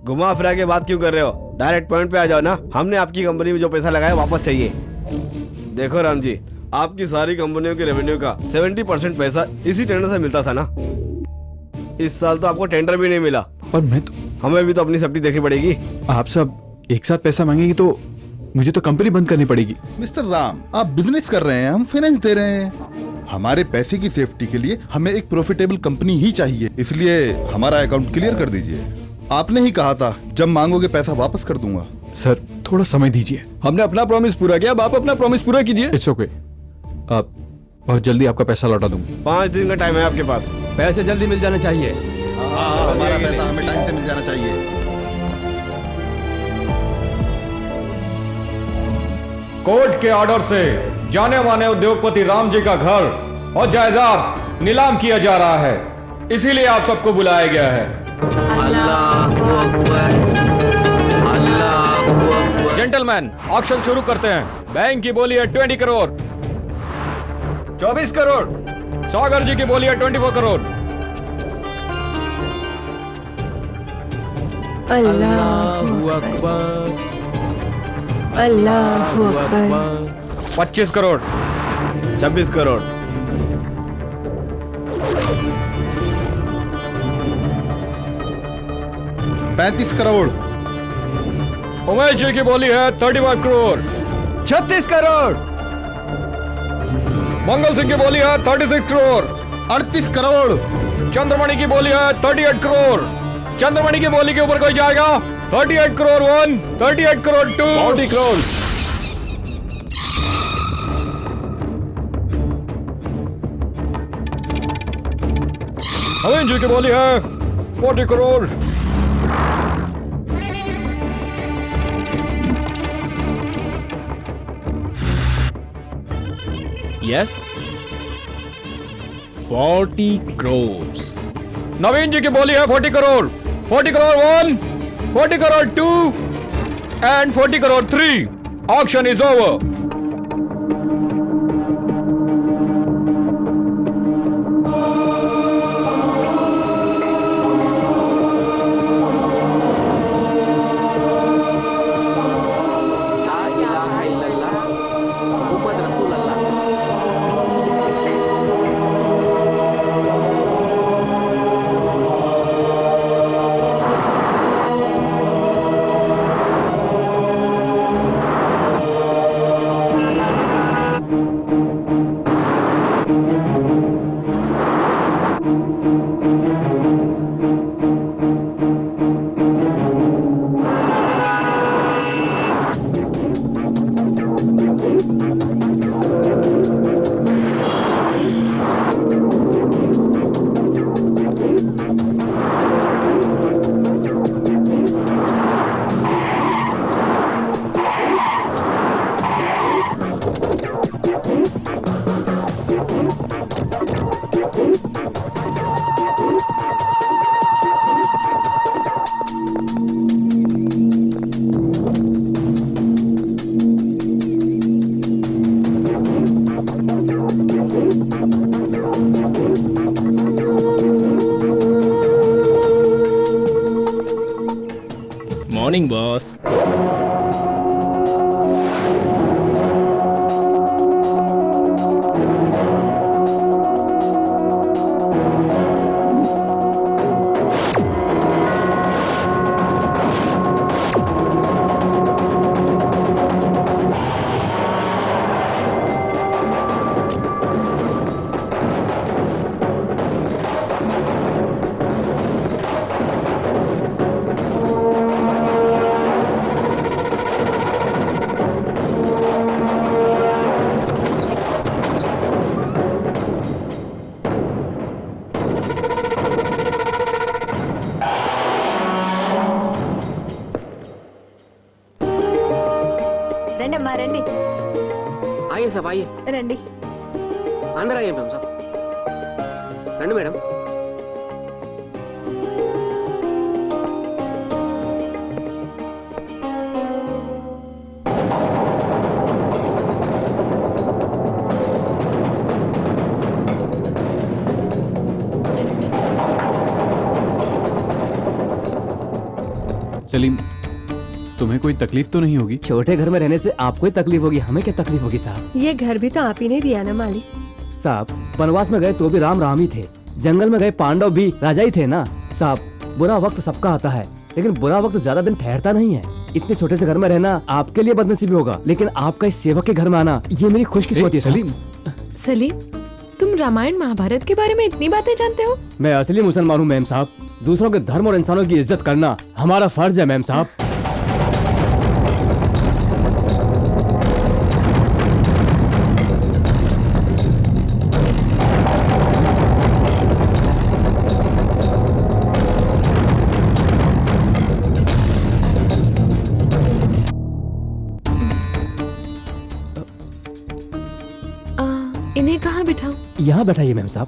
घुमा फिरा के बात क्यों कर रहे हो? डायरेक्ट पॉइंट पे आ जाओ ना। हमने आपकी कंपनी में जो पैसा लगाया वापस चाहिए। देखो राम जी, आपकी सारी कंपनियों के रेवेन्यू का 70% पैसा इसी टेंडर से मिलता था ना। इस साल तो आपको टेंडर भी नहीं मिला। पर मैं तो, हमें भी तो अपनी सेफ्टी देखनी पड़ेगी। आप सब एक साथ पैसा मांगेंगे तो मुझे तो कंपनी बंद करनी पड़ेगी। मिस्टर राम, आप बिजनेस कर रहे हैं, हम फाइनेंस दे रहे हैं। हमारे पैसे की सेफ्टी के लिए हमें एक प्रॉफिटेबल कंपनी ही चाहिए, इसलिए हमारा अकाउंट क्लियर कर दीजिए। आपने ही कहा था जब मांगोगे पैसा वापस कर दूंगा। सर थोड़ा समय दीजिए। हमने अपना प्रॉमिस पूरा किया, अब आप अपना प्रॉमिस पूरा कीजिए। It's okay. अब बहुत जल्दी आपका पैसा लौटा दूंगा। 5 दिन का टाइम है आपके पास। पैसे जल्दी मिल जाने चाहिए। हाँ, हमारा पैसा हमें टाइम से मिल जाना चाहिए। कोर्ट के ऑर्डर से जाने माने उद्योगपति राम जी का घर और जायदाद नीलाम किया जा रहा है, इसीलिए आप सबको बुलाया गया है। जेंटलमैन, ऑक्शन शुरू करते हैं। बैंक की बोली है 20 करोड़। 24 करोड़। सागर जी की बोली है 24 करोड़। अल्लाहू अकबर, अल्लाहू अकबर। 25 करोड़। 26 करोड़। 35 करोड़। उमेश जी की बोली है 35 करोड़। 36 करोड़। मंगल सिंह की बोली है 36 करोड़। 38 करोड़। चंद्रमणि की बोली है 38 करोड़। चंद्रमणि की बोली के ऊपर कोई जाएगा? 38 करोड़ 1, 38 करोड़ 2, 40 करोड़। अमीन जी की बोली है 40 करोड़। यस, 40 करोड़। नवीन जी की बोली है 40 crore. 40 crore 1, 40 crore 2 and 40 crore 3। Auction is over. Morning boss. రండమ్మా రండి आइए साहब आइए। రండి अंदर आइए मैम साहब। రండి మేడం। सलीम, तुम्हें कोई तकलीफ तो नहीं होगी? छोटे घर में रहने से आपको ही तकलीफ होगी, हमें क्या तकलीफ होगी साहब? ये घर भी तो आप ही ने दिया ना मालिक। साहब, वनवास में गए तो भी राम राम ही थे, जंगल में गए पांडव भी राजा ही थे ना साहब। बुरा वक्त सबका आता है, लेकिन बुरा वक्त ज्यादा दिन ठहरता नहीं है। इतने छोटे से घर में रहना आपके लिए बदनसीबी होगा, लेकिन आपका इस सेवक के घर में आना ये मेरी खुशकिस्मती है। सलीम, सलीम, तुम रामायण महाभारत के बारे में इतनी बातें जानते हो? मैं असली मुसलमान हूँ मैम साहब। दूसरों के धर्म और इंसानों की इज्जत करना हमारा फर्ज है मैम साहब। यहाँ बैठाइए मैम साहब।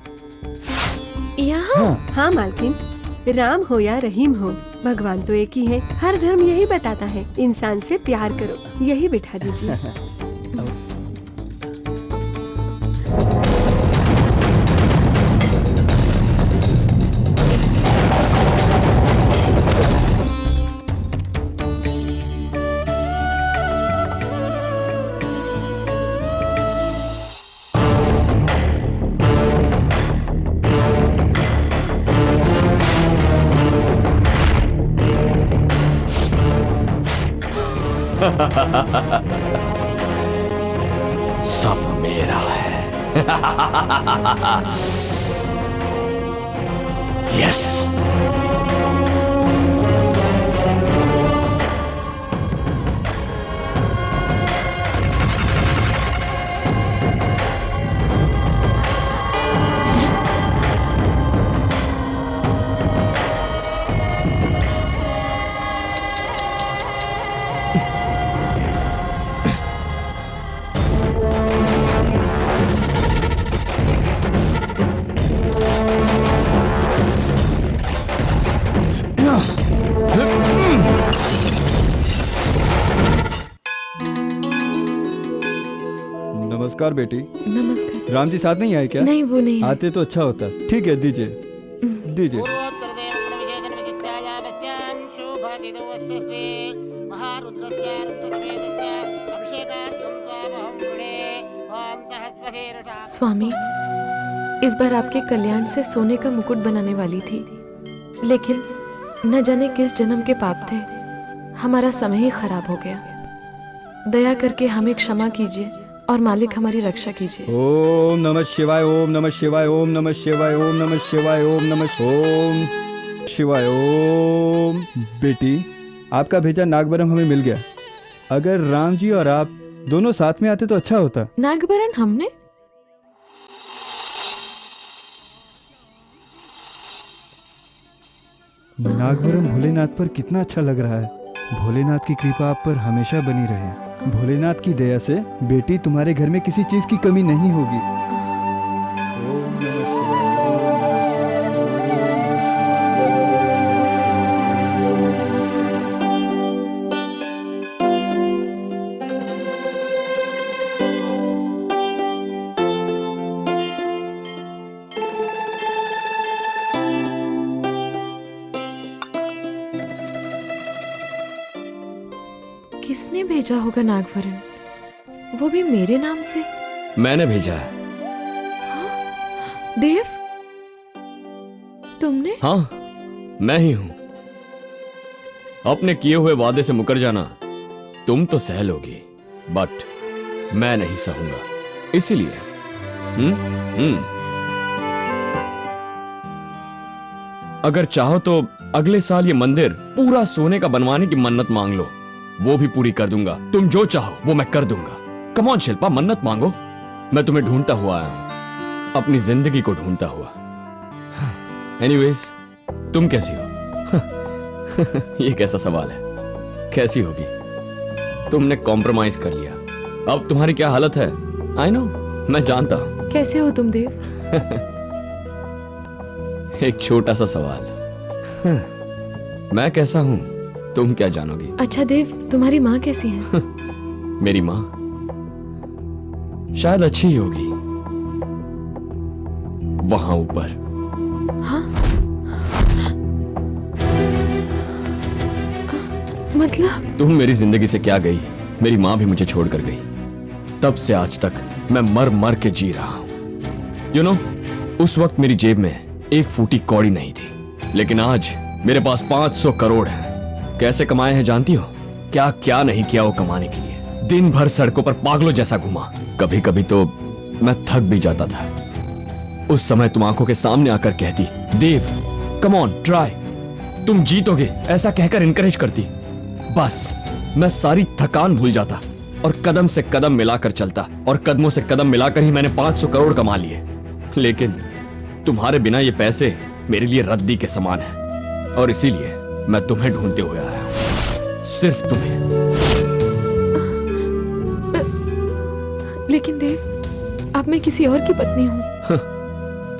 यहाँ? हाँ मालकिन, राम हो या रहीम हो, भगवान तो एक ही है। हर धर्म यही बताता है, इंसान से प्यार करो। यही बिठा दीजिए। सब मेरा है। यस। नमस्कार बेटी। नमस्कार। राम जी साथ नहीं आए क्या? नहीं, वो नहीं आते तो अच्छा होता। ठीक है, दीजिए दीजिए। स्वामी, इस बार आपके कल्याण से सोने का मुकुट बनाने वाली थी, लेकिन न जाने किस जन्म के पाप थे, हमारा समय ही खराब हो गया। दया करके हमें क्षमा कीजिए और मालिक हमारी रक्षा कीजिए। ओम नमः शिवाय, ओम नमः शिवाय, ओम नमः शिवाय, ओम नमः शिवाय, ओम नमः ओम शिवाय ओम। बेटी, आपका भेजा नागबरम हमें मिल गया। अगर राम जी और आप दोनों साथ में आते तो अच्छा होता। नागबरन हमने? नागबरम भोलेनाथ पर कितना अच्छा लग रहा है। भोलेनाथ की कृपा आप पर हमेशा बनी रहे। भोलेनाथ की दया से बेटी तुम्हारे घर में किसी चीज की कमी नहीं होगी। ओम नमः शिवाय, ओम नमः शिवाय, ओम नमः किसने भेजा होगा नागवरण? वो भी मेरे नाम से? मैंने भेजा है। देव, तुमने? हाँ, मैं ही हूं। अपने किए हुए वादे से मुकर जाना तुम तो सह लोगी, बट मैं नहीं सहूंगा। इसीलिए अगर चाहो तो अगले साल ये मंदिर पूरा सोने का बनवाने की मन्नत मांग लो, वो भी पूरी कर दूंगा। तुम जो चाहो वो मैं कर दूंगा। कम ऑन शिल्पा, मन्नत मांगो। मैं तुम्हें ढूंढता हुआ आया हूं, अपनी जिंदगी को ढूंढता हुआ। एनीवेज, तुम कैसी हो? ये कैसा सवाल है? कैसी होगी? तुमने कॉम्प्रोमाइज कर लिया। अब तुम्हारी क्या हालत है? आई नो, मैं जानता हूं। कैसे हो तुम देव? एक छोटा सा सवाल। मैं कैसा हूं तुम क्या जानोगी? अच्छा देव, तुम्हारी माँ कैसी है? मेरी माँ शायद अच्छी ही होगी, वहां ऊपर। हाँ? मतलब? तुम मेरी जिंदगी से क्या गई, मेरी माँ भी मुझे छोड़कर गई। तब से आज तक मैं मर मर के जी रहा हूं। यू नो, उस वक्त मेरी जेब में एक फूटी कौड़ी नहीं थी, लेकिन आज मेरे पास 500 करोड़ है। कैसे कमाए हैं जानती हो? क्या क्या नहीं किया वो कमाने के लिए। दिन भर सड़कों पर पागलों जैसा घूमा। कभी कभी तो मैं थक भी जाता था। उस समय तुम आंखों के सामने आकर कहती, देव कम ऑन ट्राई, तुम जीतोगे, ऐसा कहकर इनकरेज करती। बस मैं सारी थकान भूल जाता और कदम से कदम मिलाकर चलता, और कदमों से कदम मिलाकर ही मैंने 500 करोड़ कमा लिए। लेकिन तुम्हारे बिना ये पैसे मेरे लिए रद्दी के समान है, और इसीलिए मैं तुम्हें ढूंढते हुए आया हूं, सिर्फ तुम्हें। लेकिन देव, अब मैं किसी और की पत्नी हूँ।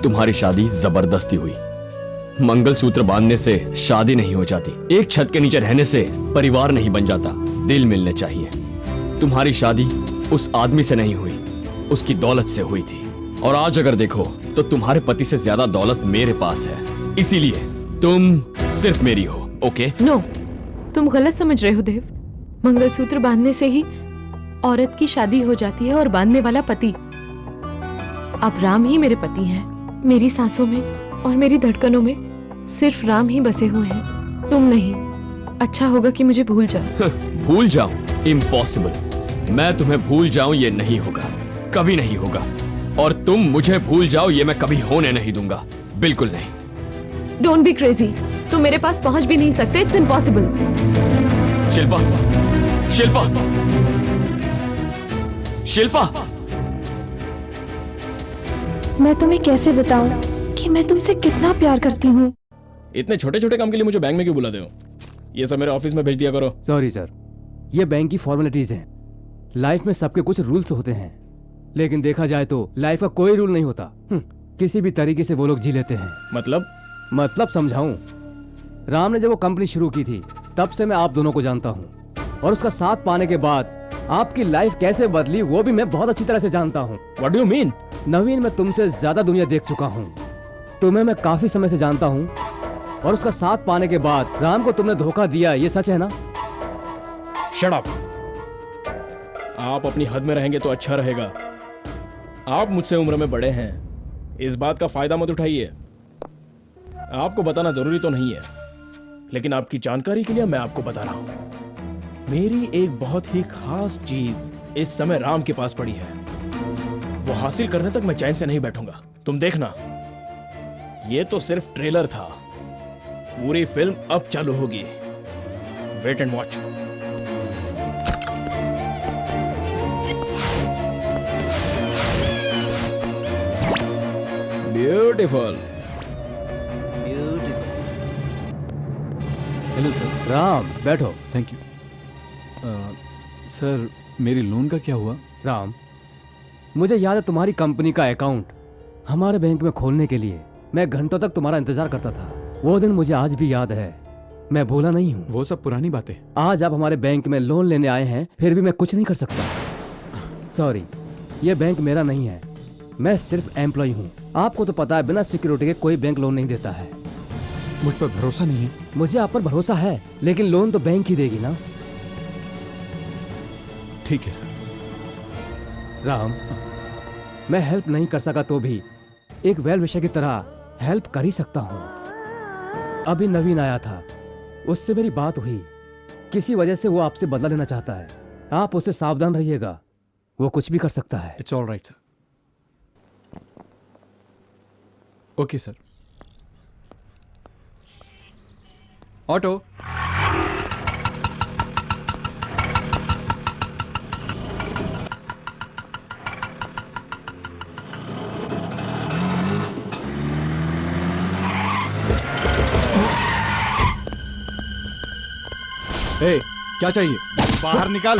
तुम्हारी शादी जबरदस्ती हुई। मंगलसूत्र बांधने से शादी नहीं हो जाती, एक छत के नीचे रहने से परिवार नहीं बन जाता, दिल मिलने चाहिए। तुम्हारी शादी उस आदमी से नहीं हुई, उसकी दौलत से हुई थी। और आज अगर देखो तो तुम्हारे पति से ज्यादा दौलत मेरे पास है, इसीलिए तुम सिर्फ मेरी हो। ओके? नो, तुम गलत समझ रहे हो देव। मंगलसूत्र बांधने से ही औरत की शादी हो जाती है और बांधने वाला पति। अब राम ही मेरे पति हैं। मेरी सांसों में और मेरी धड़कनों में सिर्फ राम ही बसे हुए हैं, तुम नहीं। अच्छा होगा कि मुझे भूल जाओ। भूल जाऊं? इम्पॉसिबल। मैं तुम्हें भूल जाऊं ये नहीं होगा, कभी नहीं होगा। और तुम मुझे भूल जाओ ये मैं कभी होने नहीं दूंगा, बिल्कुल नहीं। Don't be crazy. तुम मेरे पास पहुंच भी नहीं सकते। It's impossible. शिल्पा, शिल्पा, शिल्पा। मैं तुम्हें कैसे बताऊं कि मैं तुमसे कितना प्यार करती हूँ। इतने छोटे छोटे काम के लिए मुझे बैंक में क्यों बुलाते हो? ये सब मेरे ऑफिस में भेज दिया करो। सॉरी सर, ये बैंक की फॉर्मेलिटीज हैं। लाइफ में सबके कुछ रूल्स होते हैं, लेकिन देखा जाए तो लाइफ का कोई रूल नहीं होता। किसी भी तरीके से वो लोग जी लेते हैं। मतलब समझाऊं? राम ने जब वो कंपनी शुरू की थी तब से मैं आप दोनों को जानता हूं, और उसका साथ पाने के बाद आपकी लाइफ कैसे बदली वो भी मैं बहुत अच्छी तरह से जानता हूं। What do you mean? नवीन, मैं तुमसे ज्यादा दुनिया देख चुका हूं। तुम्हें मैं काफी समय से जानता हूं, और उसका साथ पाने के बाद राम को तुमने धोखा दिया, ये सच है ना? Shut up. आप अपनी हद में रहेंगे तो अच्छा रहेगा। आप मुझसे उम्र में बड़े हैं, इस बात का फायदा मत उठाइए। आपको बताना जरूरी तो नहीं है, लेकिन आपकी जानकारी के लिए मैं आपको बता रहा हूं। मेरी एक बहुत ही खास चीज इस समय राम के पास पड़ी है, वो हासिल करने तक मैं चैन से नहीं बैठूंगा। तुम देखना, ये तो सिर्फ ट्रेलर था, पूरी फिल्म अब चालू होगी। Wait and watch. Beautiful. Hello sir. Ram, बैठो। Thank you. सर, मेरी लोन का क्या हुआ? राम, मुझे याद है तुम्हारी कंपनी का अकाउंट हमारे बैंक में खोलने के लिए मैं घंटों तक तुम्हारा इंतजार करता था। वो दिन मुझे आज भी याद है, मैं भूला नहीं हूँ। वो सब पुरानी बातें। आज आप हमारे बैंक में लोन लेने आए हैं, फिर भी मैं कुछ नहीं कर सकता। सॉरी, ये बैंक मेरा नहीं है, मैं सिर्फ एम्प्लॉय हूँ। आपको तो पता है बिना सिक्योरिटी के कोई बैंक लोन नहीं देता है। मुझ पर भरोसा नहीं है? मुझे आप पर भरोसा है, लेकिन लोन तो बैंक ही देगी ना। ठीक है सर। राम, मैं हेल्प नहीं कर सका तो भी एक वेल विशर की तरह हेल्प कर ही सकता हूँ। अभी नवीन आया था, उससे मेरी बात हुई, किसी वजह से वो आपसे बदला लेना चाहता है। आप उससे सावधान रहिएगा, वो कुछ भी कर सकता है। It's all right sir. Okay sir. Auto. ए, क्या चाहिए? बाहर निकाल।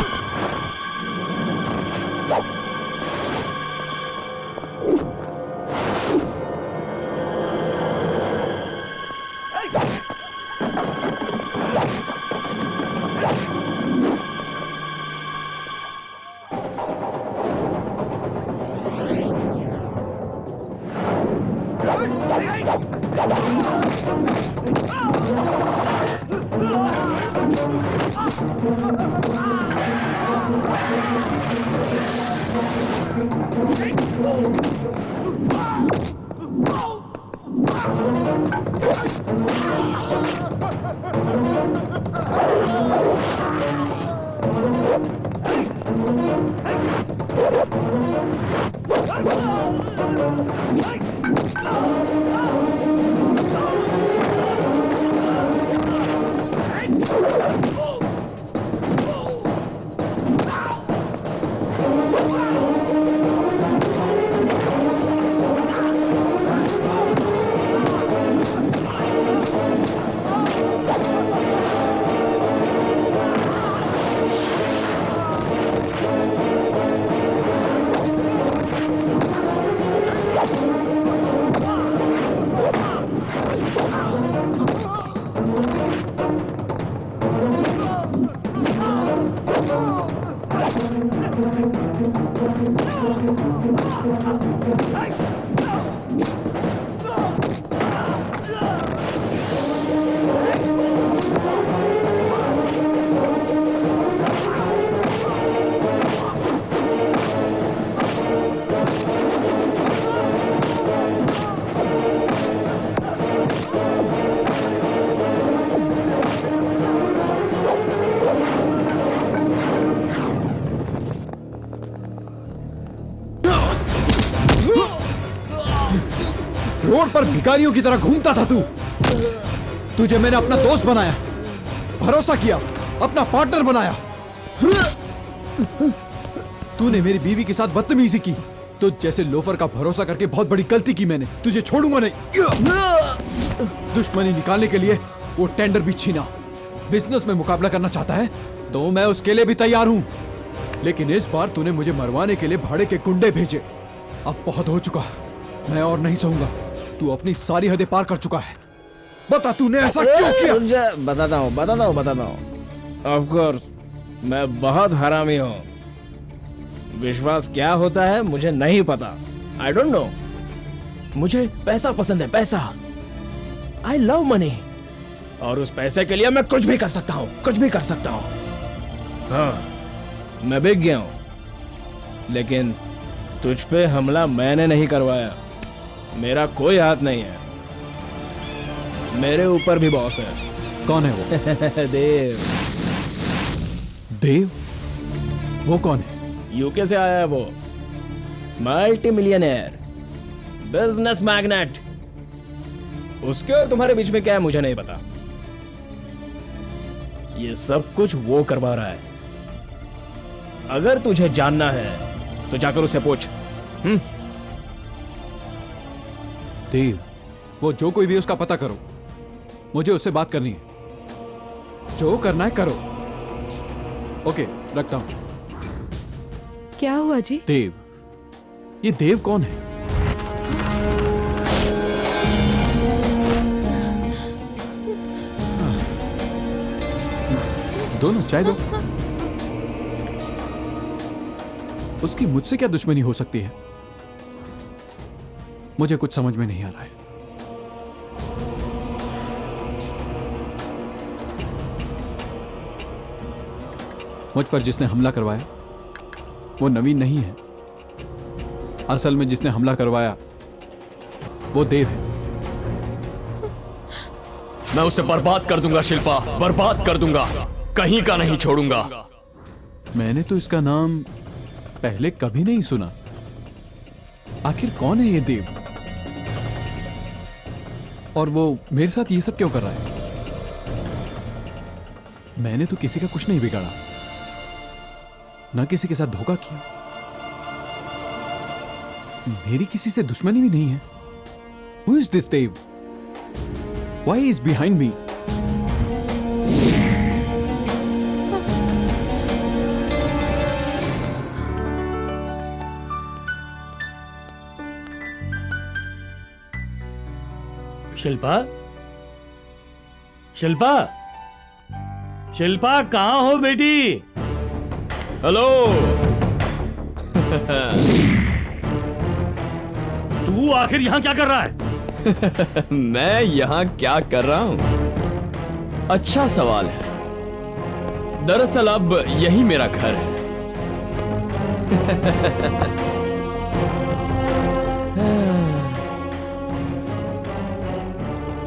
रोड पर भिखारियों की तरह घूमता था तू। तुझे मैंने अपना दोस्त बनाया, भरोसा किया, अपना पार्टनर बनाया। तूने मेरी बीवी के साथ बदतमीजी की, तो जैसे लोफर का भरोसा करके बहुत बड़ी गलती की मैंने। तुझे छोड़ूंगा नहीं। दुश्मनी निकालने के लिए वो टेंडर भी छीना। बिजनेस में मुकाबला करना चाहता है तो मैं उसके लिए भी तैयार हूं, लेकिन इस बार तूने मुझे मरवाने के लिए भाड़े के गुंडे भेजे। अब बहुत हो चुका, मैं और नहीं सहूंगा। तू अपनी सारी हदें पार कर चुका है। बता तूने ऐसा क्यों किया? बताता हूँ। ऑफ कोर्स मैं बहुत हरामी हूँ। विश्वास क्या होता है मुझे नहीं पता। I don't know. मुझे पैसा पसंद है, पैसा। आई लव मनी, और उस पैसे के लिए मैं कुछ भी कर सकता हूँ। हाँ, मैं बिक गया हूं, लेकिन तुझ पे हमला मैंने नहीं करवाया। मेरा कोई हाथ नहीं है। मेरे ऊपर भी बॉस है। कौन है वो? देव। देव? वो कौन है? यूके से आया है वो। Multi millionaire, business magnet. उसके और तुम्हारे बीच में क्या है मुझे नहीं पता। ये सब कुछ वो करवा रहा है। अगर तुझे जानना है तो जाकर उसे पूछ। देव, वो जो कोई भी उसका पता करो, मुझे उससे बात करनी है। जो करना है करो। ओके, रखता हूं। क्या हुआ जी? देव? ये देव कौन है? दोनों चाय दो। उसकी मुझसे क्या दुश्मनी हो सकती है? मुझे कुछ समझ में नहीं आ रहा है। मुझ पर जिसने हमला करवाया वो नवीन नहीं है। असल में जिसने हमला करवाया वो देव है। मैं उसे बर्बाद कर दूंगा शिल्पा, बर्बाद कर दूंगा, कहीं का नहीं छोड़ूंगा। मैंने तो इसका नाम पहले कभी नहीं सुना। आखिर कौन है ये देव? और वो मेरे साथ ये सब क्यों कर रहा है? मैंने तो किसी का कुछ नहीं बिगाड़ा, ना किसी के साथ धोखा किया। मेरी किसी से दुश्मनी भी नहीं है। Who is this Dev? Why is he behind me? Shilpa, Shilpa, Shilpa कहाँ हो बेटी? हेलो। तू आखिर यहाँ क्या कर रहा है? मैं यहाँ क्या कर रहा हूँ? अच्छा सवाल है। दरअसल अब यही मेरा घर है।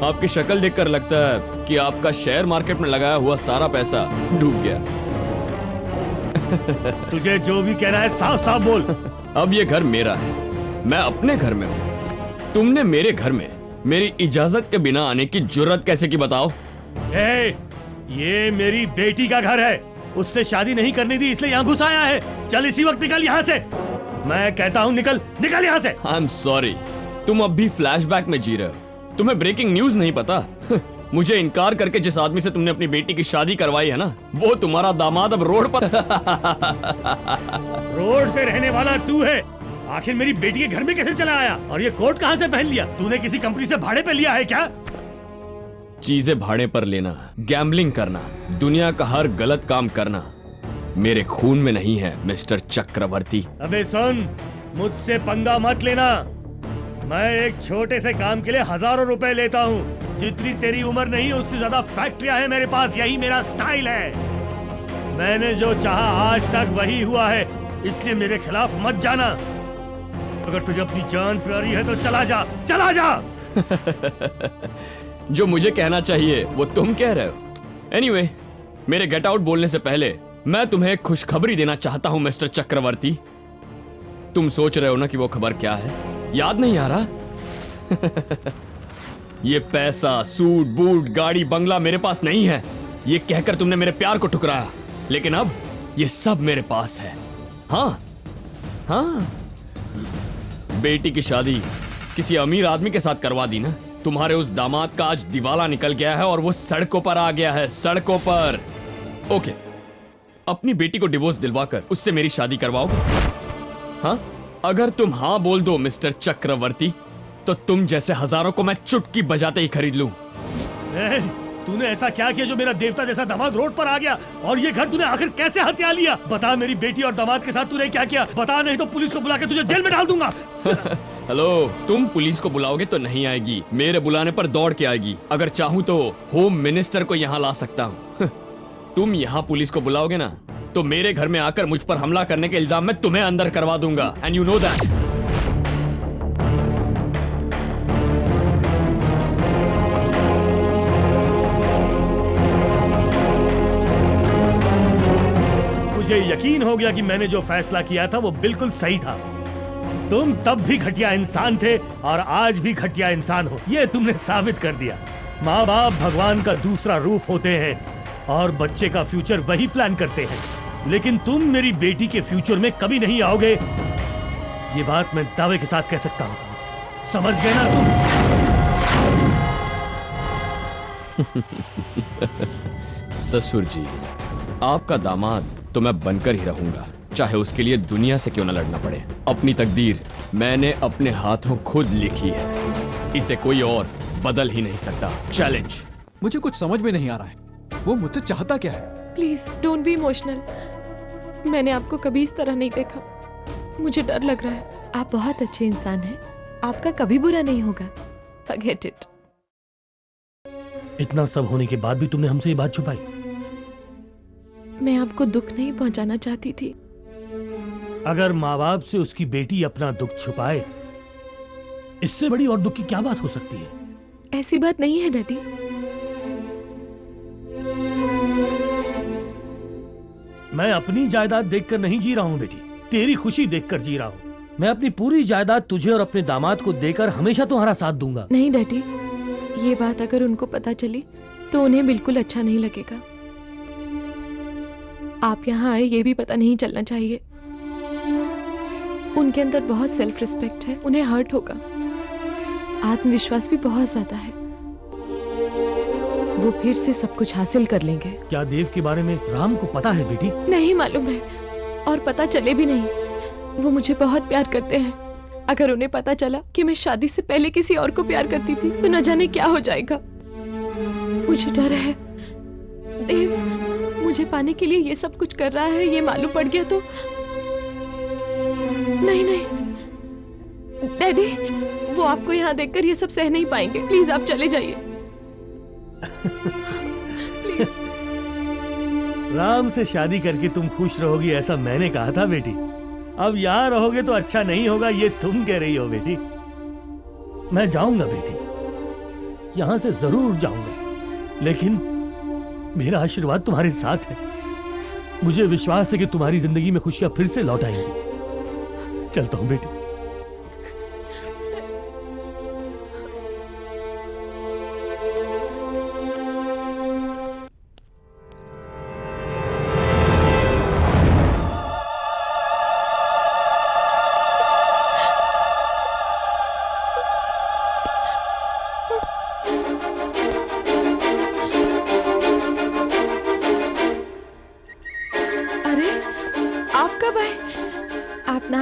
आपकी शक्ल देखकर लगता है कि आपका शेयर मार्केट में लगाया हुआ सारा पैसा डूब गया। तुझे जो भी कहना है साफ साफ बोल। अब ये घर मेरा है, मैं अपने घर में हूँ। तुमने मेरे घर में मेरी इजाजत के बिना आने की जुर्रत कैसे की बताओ? ये मेरी बेटी का घर है। उससे शादी नहीं करनी थी इसलिए यहाँ घुस आया है। चल इसी वक्त निकल यहाँ से। मैं कहता हूँ निकल, निकल यहाँ से। आई एम सॉरी, तुम अब भी फ्लैशबैक में जी रहे हो। तुम्हें ब्रेकिंग न्यूज नहीं पता? मुझे इनकार करके जिस आदमी से तुमने अपनी बेटी की शादी करवाई है ना, वो तुम्हारा दामाद अब रोड पर। रोड पे रहने वाला तू है। आखिर मेरी बेटी के घर में कैसे चला आया? और ये कोट कहाँ से पहन लिया? तूने किसी कंपनी से भाड़े पे लिया है क्या? चीजें भाड़े पर लेना, गैम्बलिंग करना, दुनिया का हर गलत काम करना मेरे खून में नहीं है मिस्टर चक्रवर्ती। अबे सुन, मुझसे पंगा मत लेना। मैं एक छोटे से काम के लिए हजारों रुपए लेता हूँ। जितनी तेरी उम्र नहीं उससे ज्यादा फैक्ट्रियां हैं मेरे पास। यही मेरा स्टाइल है। मैंने जो चाहा आज तक वही हुआ है, इसलिए मेरे खिलाफ मत जाना। अगर तुझे अपनी जान प्यारी है तो चला जा, चला जा। जो मुझे कहना चाहिए वो तुम कह रहे हो। एनीवे, मेरे गेट आउट बोलने से पहले मैं तुम्हें एक खुशखबरी देना चाहता हूं मिस्टर चक्रवर्ती। तुम सोच रहे हो ना कि वो खबर क्या है? याद नहीं आ रहा? ये पैसा, सूट बूट, गाड़ी, बंगला मेरे पास नहीं है, ये कहकर तुमने मेरे प्यार को ठुकराया, लेकिन अब ये सब मेरे पास है। हाँ हाँ, बेटी की शादी किसी अमीर आदमी के साथ करवा दी ना, तुम्हारे उस दामाद का आज दिवाला निकल गया है और वो सड़कों पर आ गया है, सड़कों पर। ओके, अपनी बेटी को डिवोर्स दिलवाकर उससे मेरी शादी करवाओगे? हाँ, अगर तुम हाँ बोल दो मिस्टर चक्रवर्ती, तो तुम जैसे हजारों को मैं चुटकी बजाते ही खरीद लूं। तूने ऐसा क्या किया जो मेरा देवता जैसा दामाद रोड पर आ गया? और ये घर तूने आखिर कैसे हथिया लिया? बता, मेरी बेटी और दामाद के साथ तूने क्या किया? बता, नहीं तो पुलिस को बुला के तुझे जेल में डाल दूंगा। हेलो, तुम पुलिस को बुलाओगे तो नहीं आएगी, मेरे बुलाने पर दौड़ के आएगी। अगर चाहूं तो होम मिनिस्टर को यहाँ ला सकता हूँ। तुम यहाँ पुलिस को बुलाओगे ना, तो मेरे घर में आकर मुझ पर हमला करने के इल्जाम में तुम्हें अंदर करवा दूंगा, एंड यू नो दैट। मुझे यकीन हो गया कि मैंने जो फैसला किया था वो बिल्कुल सही था। तुम तब भी घटिया इंसान थे और आज भी घटिया इंसान हो, ये तुमने साबित कर दिया। माँ बाप भगवान का दूसरा रूप होते हैं और बच्चे का फ्यूचर वही प्लान करते हैं, लेकिन तुम मेरी बेटी के फ्यूचर में कभी नहीं आओगे, ये बात मैं दावे के साथ कह सकता हूँ। समझ गए ना तुम? ससुर जी, आपका दामाद तो मैं बनकर ही रहूंगा, चाहे उसके लिए दुनिया से क्यों न लड़ना पड़े। अपनी तकदीर मैंने अपने हाथों खुद लिखी है, इसे कोई और बदल ही नहीं सकता। चैलेंज। मुझे कुछ समझ में नहीं आ रहा है, वो मुझसे चाहता क्या है? Please don't be emotional. मैंने आपको कभी इस तरह नहीं देखा, मुझे डर लग रहा है। आप बहुत अच्छे इंसान हैं, आपका कभी बुरा नहीं होगा। Forget it। इतना सब होने के बाद भी तुमने हमसे ये बात छुपाई? मैं आपको दुख नहीं पहुंचाना चाहती थी। अगर माँ बाप से उसकी बेटी अपना दुख छुपाए, इससे बड़ी और दुख की क्या बात हो सकती है? ऐसी बात नहीं है डैडी। मैं अपनी जायदाद देखकर नहीं जी रहा हूँ बेटी, तेरी खुशी देखकर जी रहा हूँ। मैं अपनी पूरी जायदाद तुझे और अपने दामाद को देकर हमेशा तुम्हारा साथ दूंगा। नहीं डैडी, ये बात अगर उनको पता चली तो उन्हें बिल्कुल अच्छा नहीं लगेगा। आप यहाँ आए ये भी पता नहीं चलना चाहिए। उनके अंदर बहुत सेल्फ रिस्पेक्ट है, उन्हें हर्ट होगा। आत्मविश्वास भी बहुत ज्यादा है, वो फिर से सब कुछ हासिल कर लेंगे। क्या देव के बारे में राम को पता है बेटी? नहीं मालूम है, और पता चले भी नहीं। वो मुझे बहुत प्यार करते हैं। अगर उन्हें पता चला कि मैं शादी से पहले किसी और को प्यार करती थी तो न जाने क्या हो जाएगा। मुझे डर है देव, मुझे पाने के लिए ये सब कुछ कर रहा है, ये मालूम पड़ गया तो। नहीं नहीं डैडी, वो आपको यहाँ देखकर ये सब सह नहीं पाएंगे। प्लीज आप चले जाइए। प्लीज। राम से शादी करके तुम खुश रहोगी ऐसा मैंने कहा था बेटी। अब यहाँ रहोगे तो अच्छा नहीं होगा, ये तुम कह रही हो बेटी। मैं जाऊंगा बेटी, यहाँ से जरूर जाऊंगा, लेकिन मेरा आशीर्वाद तुम्हारे साथ है। मुझे विश्वास है कि तुम्हारी जिंदगी में खुशियां फिर से लौट आएंगी। चलता हूं बेटी।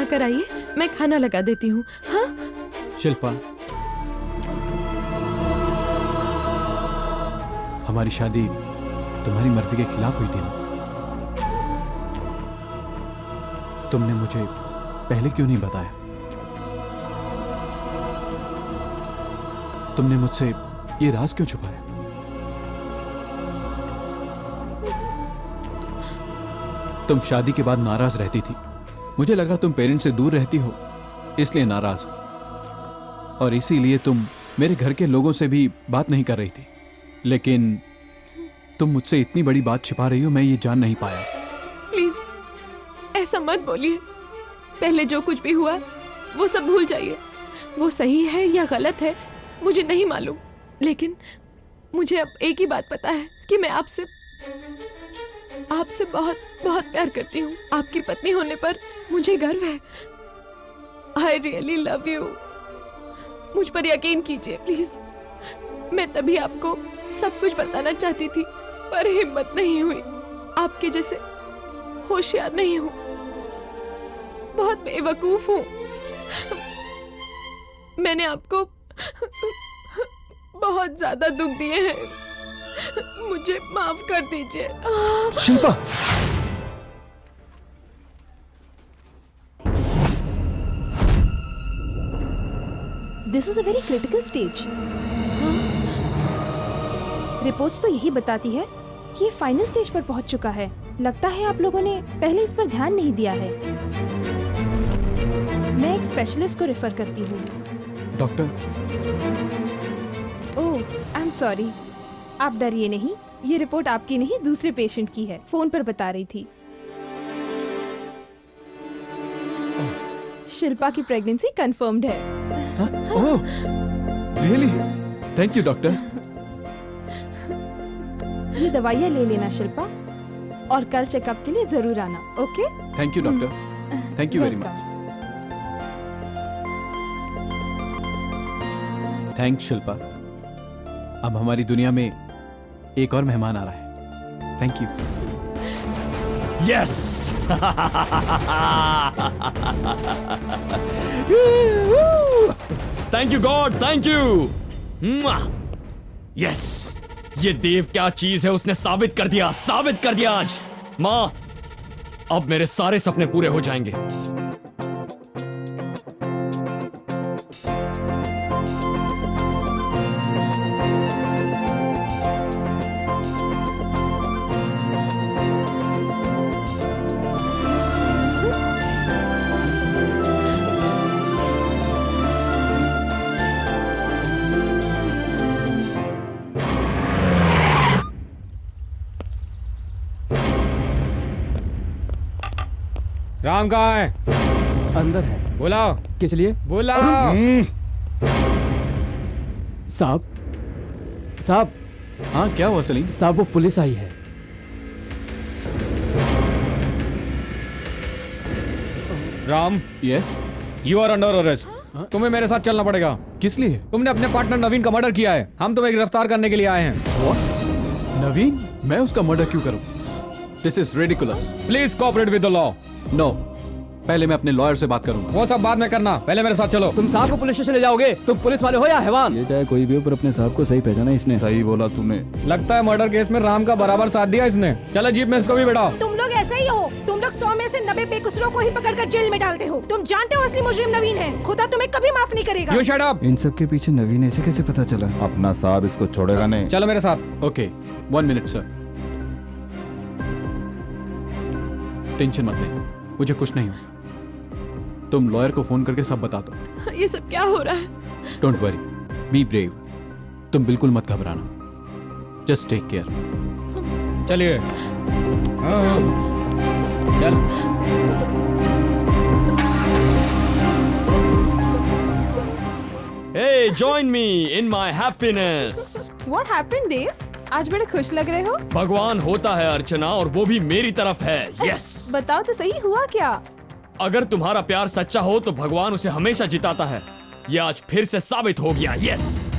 कर आइए, मैं खाना लगा देती हूँ। हाँ शिल्पा, हमारी शादी तुम्हारी मर्जी के खिलाफ हुई थी ना? तुमने मुझे पहले क्यों नहीं बताया? तुमने मुझसे ये राज क्यों छुपाया? तुम शादी के बाद नाराज रहती थी, मुझे लगा तुम पेरेंट्स से दूर रहती हो इसलिए नाराज हो, और इसीलिए तुम मेरे घर के लोगों से भी बात नहीं कर रही थी। लेकिन तुम मुझसे इतनी बड़ी बात छिपा रही हो, मैं ये जान नहीं पाया। प्लीज ऐसा मत बोलिए, पहले जो कुछ भी हुआ वो सब भूल जाइए। वो सही है या गलत है मुझे नहीं मालूम, लेकिन मुझे अब एक ही बात पता है कि मैं आपसे बहुत बहुत प्यार करती हूँ। आपकी पत्नी होने पर मुझे गर्व है। I really love you. मुझ पर यकीन कीजिए प्लीज। मैं तभी आपको सब कुछ बताना चाहती थी पर हिम्मत नहीं हुई। आपके जैसे होशियार नहीं हूँ, बहुत बेवकूफ हूँ। मैंने आपको बहुत ज्यादा दुख दिए हैं, मुझे माफ कर दीजिए। Shilpa, this is a very critical stage. Reports तो यही बताती है कि ये फाइनल स्टेज पर पहुंच चुका है। लगता है आप लोगों ने पहले इस पर ध्यान नहीं दिया है। मैं एक स्पेशलिस्ट को रेफर करती हूँ। Doctor, oh I am sorry. आप डरिए नहीं, ये रिपोर्ट आपकी नहीं दूसरे पेशेंट की है, फोन पर बता रही थी। शिल्पा की प्रेगनेंसी कंफर्म्ड है। Oh really? Thank you doctor. ये दवाइयाँ ले लेना शिल्पा, और कल चेकअप के लिए जरूर आना। Okay? Thank you doctor, thank you very much. Thanks Shilpa. अब हमारी दुनिया में एक और मेहमान आ रहा है। Thank you. Yes thank you God, thank you. Yes, ये देव क्या चीज है, उसने साबित कर दिया आज। माँ, अब मेरे सारे सपने पूरे हो जाएंगे। राम कहाँ है? अंदर है। बुलाओ। किस लिए? बुलाओ। साहब, साहब। हाँ क्या हुआ सलीम? साहब वो पुलिस आई है। Ram, yes, you are under arrest. तुम्हें मेरे साथ चलना पड़ेगा। किस लिए? तुमने अपने पार्टनर नवीन का मर्डर किया है। हम तुम्हें गिरफ्तार करने के लिए आए हैं। नवीन? मैं उसका मर्डर क्यों करूं? This is ridiculous. Please cooperate with the law. No, पहले मैं अपने लॉयर से बात करूंगा। वो सब बाद में करना, पहले मेरे साथ चलो। तुम साहब को पुलिस स्टेशन ले जाओगे? तुम पुलिस वाले हो या हैवान? ये चाहे कोई भी हो, पर अपने साहब को सही पहचाना इसने। सही बोला तूने। लगता है मर्डर केस में राम का बराबर साथ दिया इसने। चलो जीप में इसको भी बैठाओ। तुम लोग ऐसे ही हो। तुम लोग 100 में से 90 बेकसूरों को ही पकड़कर जेल में डालते हो। तुम जानते हो असली मुजरिम नवीन है। खुदा तुम्हें कभी माफ नहीं करेगा। You shut up. इन सब के पीछे नवीन ऐसे कैसे पता चला? अपना साहब इसको छोड़ेगा नहीं। चलो मेरे साथ। Okay, 1 minute sir. टेंशन मत ले, मुझे कुछ नहीं हो। तुम लॉयर को फोन करके सब बता दो। ये सब क्या हो रहा है? Don't worry, be brave. तुम बिल्कुल मत घबराना। Just take care. चलिए। चल। Hey, join me in my happiness. What happened, देव? आज बड़े खुश लग रहे हो। भगवान होता है अर्चना, और वो भी मेरी तरफ है। यस। बताओ तो सही, हुआ क्या? अगर तुम्हारा प्यार सच्चा हो तो भगवान उसे हमेशा जिताता है। ये आज फिर से साबित हो गया। यस।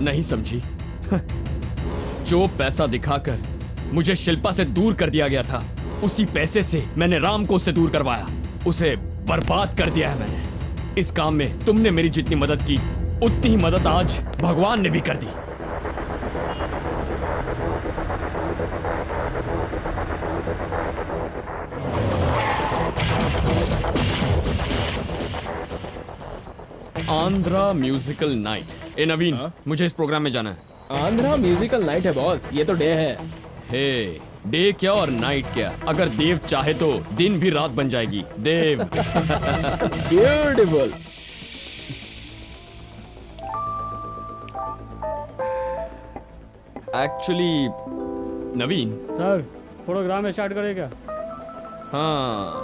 नहीं समझी? जो पैसा दिखाकर मुझे शिल्पा से दूर कर दिया गया था, उसी पैसे से मैंने राम को उससे दूर करवाया। उसे बर्बाद कर दिया है मैंने। इस काम में तुमने मेरी जितनी मदद की, उतनी ही मदद आज भगवान ने भी कर दी। Andhra musical night. ए नवीन, मुझे इस प्रोग्राम में जाना है। आंध्रा म्यूजिकल नाइट है बॉस, ये तो डे है। हे, डे क्या और नाइट क्या, अगर देव चाहे तो दिन भी रात बन जाएगी। देव। ब्यूटीफुल। एक्चुअली नवीन सर, प्रोग्राम स्टार्ट करें क्या? हाँ,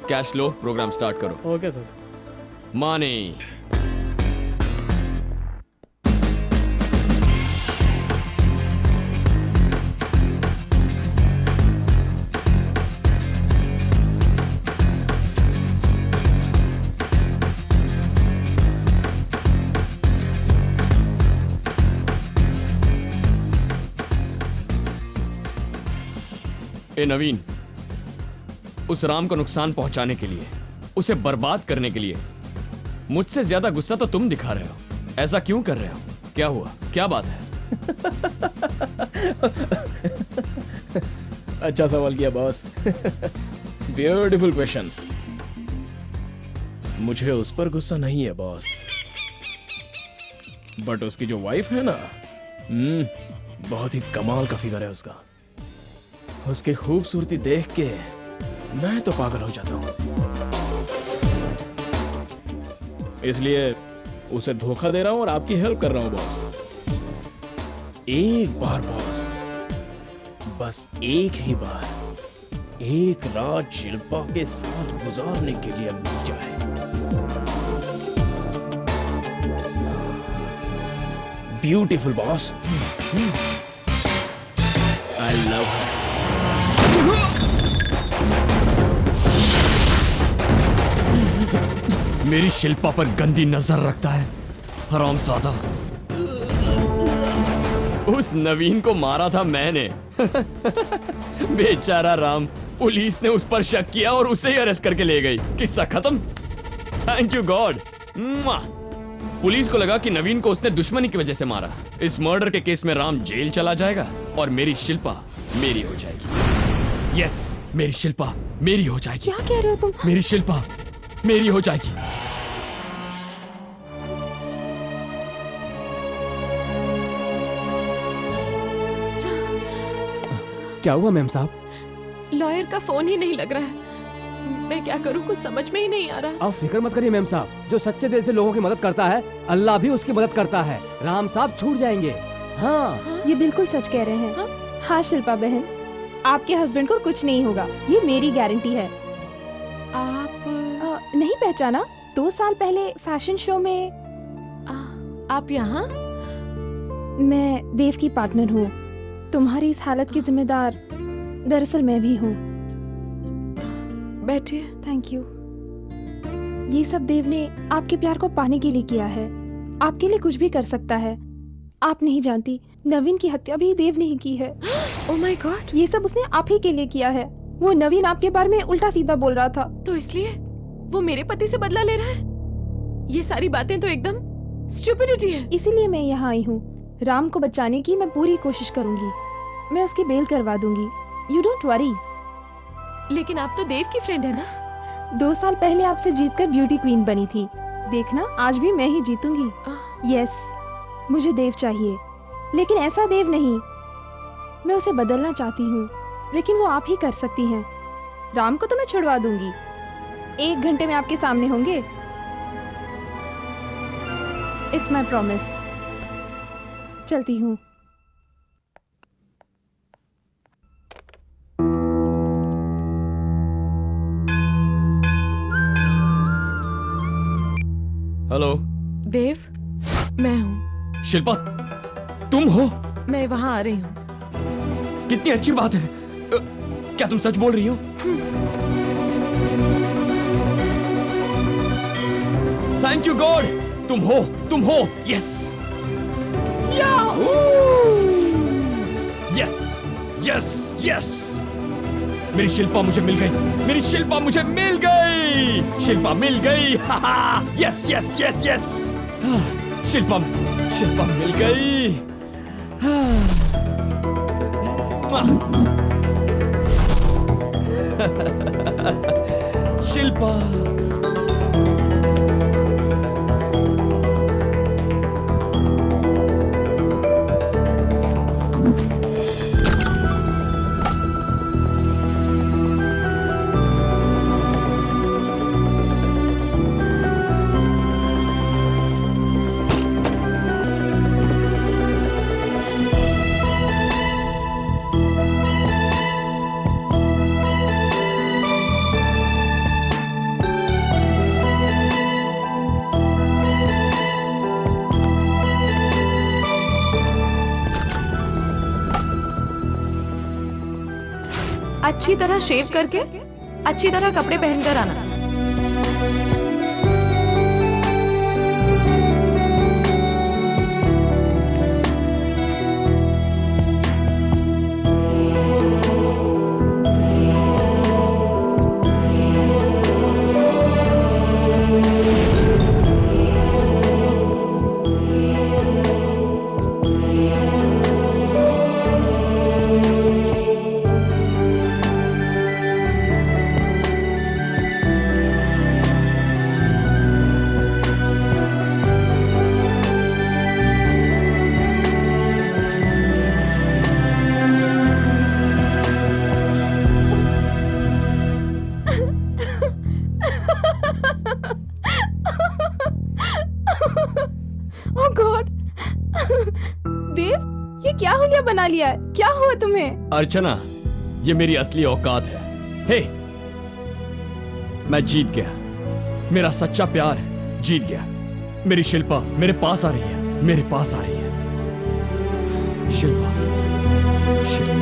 कैश लो, प्रोग्राम स्टार्ट करो। Okay sir. मानी। ए नवीन, उस राम को नुकसान पहुंचाने के लिए, उसे बर्बाद करने के लिए मुझसे ज्यादा गुस्सा तो तुम दिखा रहे हो। ऐसा क्यों कर रहे हो? क्या हुआ? क्या बात है? अच्छा सवाल किया बॉस। Beautiful question. मुझे उस पर गुस्सा नहीं है बॉस, बट उसकी जो वाइफ है ना, बहुत ही कमाल का फिगर है उसका। उसकी खूबसूरती देख के मैं तो पागल हो जाता हूं। इसलिए उसे धोखा दे रहा हूं और आपकी हेल्प कर रहा हूं बॉस। एक बार बॉस, बस एक ही बार, एक रात शिल्पा के साथ गुजारने के लिए मिल जाए। Beautiful boss. आई लव हर। मेरी शिल्पा पर गंदी नजर रखता है, हरामजादा। उस नवीन को मारा था मैंने। बेचारा राम, पुलिस ने उस पर शक किया और उसे ही अरेस्ट करके ले गई। किस्सा खत्म। Thank you God. पुलिस को लगा कि नवीन को उसने दुश्मनी की वजह से मारा। इस मर्डर के केस में राम जेल चला जाएगा और मेरी शिल्पा मेरी हो जाएगी। यस, मेरी शिल्पा मेरी हो जाएगी। क्या कह रहे हो तुम? मेरी शिल्पा मेरी हो जाएगी। क्या हुआ मैम साहब? लॉयर का फोन ही नहीं लग रहा है। मैं क्या करूं, कुछ समझ में ही नहीं आ रहा। आप फिक्र मत करिए मैम साहब, जो सच्चे दिल से लोगों की मदद करता है, अल्लाह भी उसकी मदद करता है। राम साहब छूट जाएंगे। हाँ, ये बिल्कुल सच कह रहे हैं। हाँ शिल्पा बहन, आपके हस्बैंड को कुछ नहीं होगा, ये मेरी गारंटी है। आप नहीं पहचाना? 2 साल पहले फैशन शो में आप यहाँ? मैं देव की पार्टनर हूँ। तुम्हारी इस हालत की जिम्मेदार दरअसल मैं भी हूँ। बैठिए। Thank you. ये सब देव ने आपके प्यार को पाने के लिए किया है। आपके लिए कुछ भी कर सकता है। आप नहीं जानती, नवीन की हत्या भी देव ने ही की है। Oh my God. ये सब उसने आप ही के लिए किया है। वो नवीन आपके बारे में उल्टा सीधा बोल रहा था। तो इसलिए वो मेरे पति से बदला ले रहा है? ये सारी बातें तो एकदम स्टूपिडिटी है। इसीलिए मैं यहाँ आई हूँ। राम को बचाने की मैं पूरी कोशिश करूंगी। मैं उसकी बेल करवा दूंगी। You don't worry. लेकिन आप तो देव की फ्रेंड है ना? 2 साल पहले आपसे जीतकर ब्यूटी क्वीन बनी थी। देखना, आज भी मैं ही जीतूंगी। यस, मुझे देव चाहिए, लेकिन ऐसा देव नहीं। मैं उसे बदलना चाहती हूँ, लेकिन वो आप ही कर सकती हैं। राम को तो मैं छुड़वा दूंगी। 1 घंटे में आपके सामने होंगे। It's my promise. चलती हूँ। हेलो देव, मैं हूँ। शिल्पा, तुम हो? मैं वहाँ आ रही हूँ। कितनी अच्छी बात है। क्या तुम सच बोल रही हो? Thank you God. तुम हो। Yes, yes, yes, yes. मेरी शिल्पा मुझे मिल गई। मेरी शिल्पा मुझे मिल गई। शिल्पा मिल गई। Yes, yes, yes, yes. Shilpa मिल गई। शिल्पा। अच्छी तरह शेव करके अच्छी तरह कपड़े पहनकर आना। ओह गॉड देव, ये क्या हुलिया बना लिया है? क्या हुआ तुम्हें? अर्चना, ये मेरी असली औकात है। हे, मैं जीत गया। मेरा सच्चा प्यार जीत गया। मेरी शिल्पा मेरे पास आ रही है, मेरे पास आ रही है। शिल्पा, शिल्पा।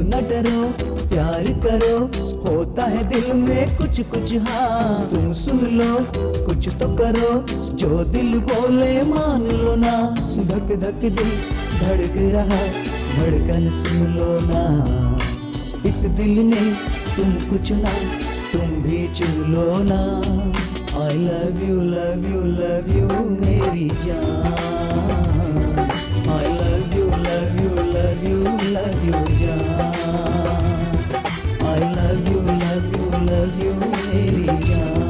न डरो, प्यार करो, होता है दिल में कुछ कुछ। हाँ तुम सुन लो, कुछ तो करो, जो दिल बोले मान लो ना। धक धक दिल धड़क रहा, धड़कन सुन लो ना। इस दिल ने तुम कुछ ना, तुम भी चुन लो ना। I love you, love you, love you मेरी जान। I love you, love you, love you, love you जान। I love you, love you, love you मेरी जान।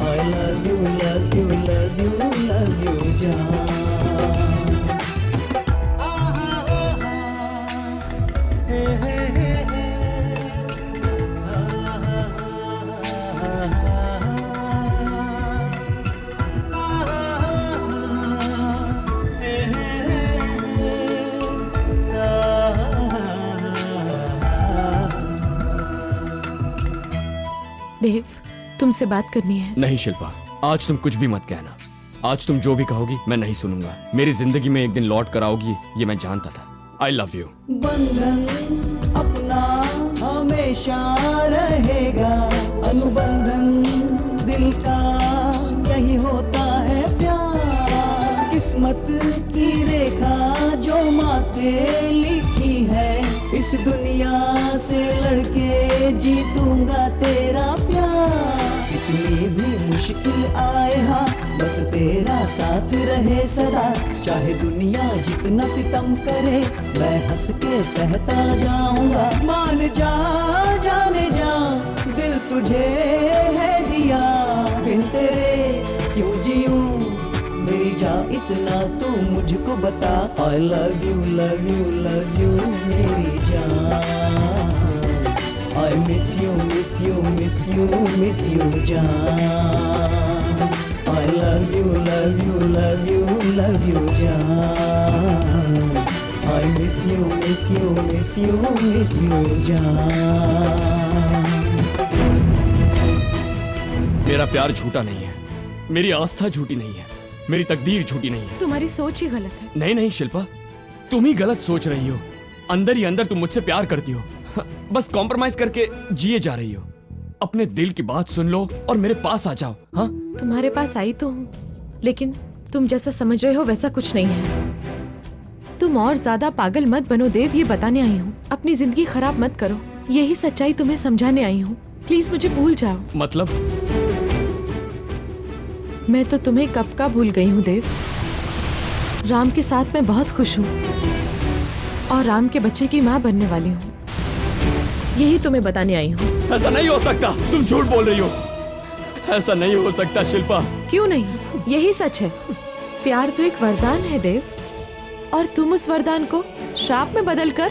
I love you, love you, love you, love you जान। देव, तुमसे बात करनी है। नहीं शिल्पा, आज तुम कुछ भी मत कहना। आज तुम जो भी कहोगी मैं नहीं सुनूंगा। मेरी जिंदगी में एक दिन लौट कर आओगी, ये मैं जानता था। I love you. बंधन अपना हमेशा रहेगा, अनुबंधन दिल का यही होता है प्यार। किस्मत की रेखा जो माथे लिखी है, इस दुनिया से लड़के जीतूंगा तेरा प्यार। कितनी भी मुश्किल आए हाँ, बस तेरा साथ रहे सदा। चाहे दुनिया जितना सितम करे, मैं हंस के सहता जाऊंगा। मान जा, जाने जा, दिल तुझे है दिया। बिन तेरे क्यों जीऊं, मेरी जा इतना तू मुझको बता। I love you, love you, love you मेरी जान। I miss you, miss you, miss you, miss you जान। I love you, love you, love you, love you जान। I miss you, miss you, miss you, miss you जान। मेरा प्यार झूठा नहीं है, मेरी आस्था झूठी नहीं है, मेरी तकदीर झूठी नहीं है। तुम्हारी सोच ही गलत है। नहीं नहीं शिल्पा, तुम ही गलत सोच रही हो। अंदर ही अंदर तुम मुझसे प्यार करती हो, बस कॉम्प्रोमाइज करके जिए जा रही हो। अपने दिल की बात सुन लो और मेरे पास आ जाओ। हाँ, तुम्हारे पास आई तो हूँ, लेकिन तुम जैसा समझ रहे हो वैसा कुछ नहीं है। तुम और ज्यादा पागल मत बनो देव, ये बताने आई हूँ। अपनी जिंदगी खराब मत करो, यही सच्चाई तुम्हें समझाने आई हूँ। प्लीज मुझे भूल जाओ। मतलब? मैं तो तुम्हें कब का भूल गई हूँ देव। राम के साथ मैं बहुत खुश हूँ और राम के बच्चे की माँ बनने वाली हूँ, यही तुम्हें बताने आई हूँ। ऐसा नहीं हो सकता, तुम झूठ बोल रही हो। ऐसा नहीं हो सकता शिल्पा। क्यों नहीं, यही सच है। प्यार तो एक वरदान है देव, और तुम उस वरदान को श्राप में बदलकर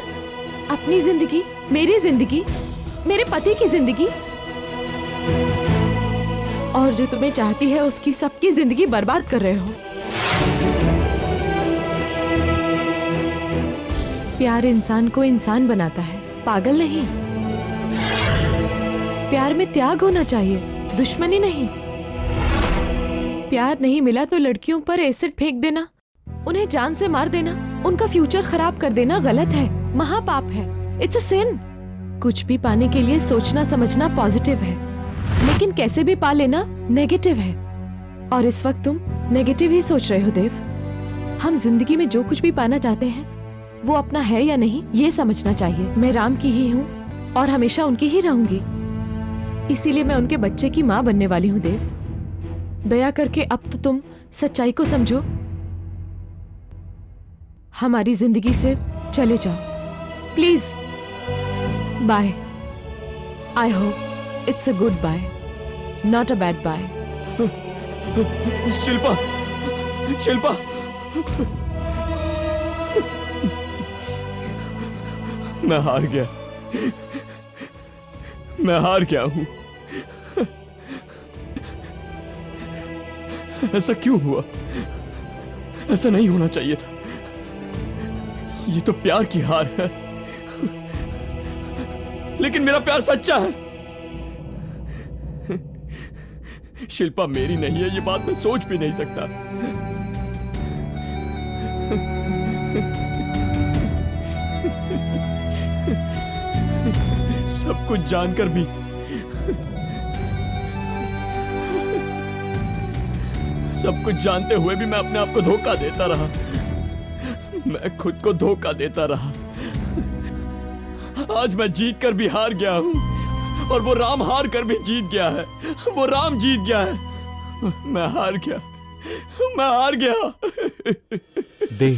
अपनी जिंदगी, मेरी जिंदगी, मेरे पति की जिंदगी और जो तुम्हें चाहती है उसकी सबकी जिंदगी बर्बाद कर रहे हो। प्यार इंसान को इंसान बनाता है, पागल नहीं। प्यार में त्याग होना चाहिए, दुश्मनी नहीं। प्यार नहीं मिला तो लड़कियों पर एसिड फेंक देना, उन्हें जान से मार देना, उनका फ्यूचर खराब कर देना गलत है, महापाप है। इट्स अ सिन। कुछ भी पाने के लिए सोचना समझना पॉजिटिव है, लेकिन कैसे भी पा लेना नेगेटिव है। और इस वक्त तुम नेगेटिव ही सोच रहे हो देव। हम जिंदगी में जो कुछ भी पाना चाहते हैं वो अपना है या नहीं ये समझना चाहिए। मैं राम की ही हूँ और हमेशा उनकी ही रहूंगी, इसीलिए मैं उनके बच्चे की माँ बनने वाली हूँ देव। दया करके अब तो तुम सच्चाई को समझो, हमारी जिंदगी से चले जाओ please. Bye. I hope it's a good bye, not a bad bye. Shilpa, Shilpa, मैं हार गया, मैं हार गया हूं। ऐसा क्यों हुआ? ऐसा नहीं होना चाहिए था। ये तो प्यार की हार है, लेकिन मेरा प्यार सच्चा है। शिल्पा मेरी नहीं है, ये बात मैं सोच भी नहीं सकता। सब कुछ जानकर भी सब कुछ जानते हुए भी मैं अपने आप को धोखा देता रहा, मैं खुद को धोखा देता रहा। आज मैं जीत कर भी हार गया हूं, और वो राम हार कर भी जीत गया है। वो राम जीत गया है, मैं हार गया, मैं हार गया। देव,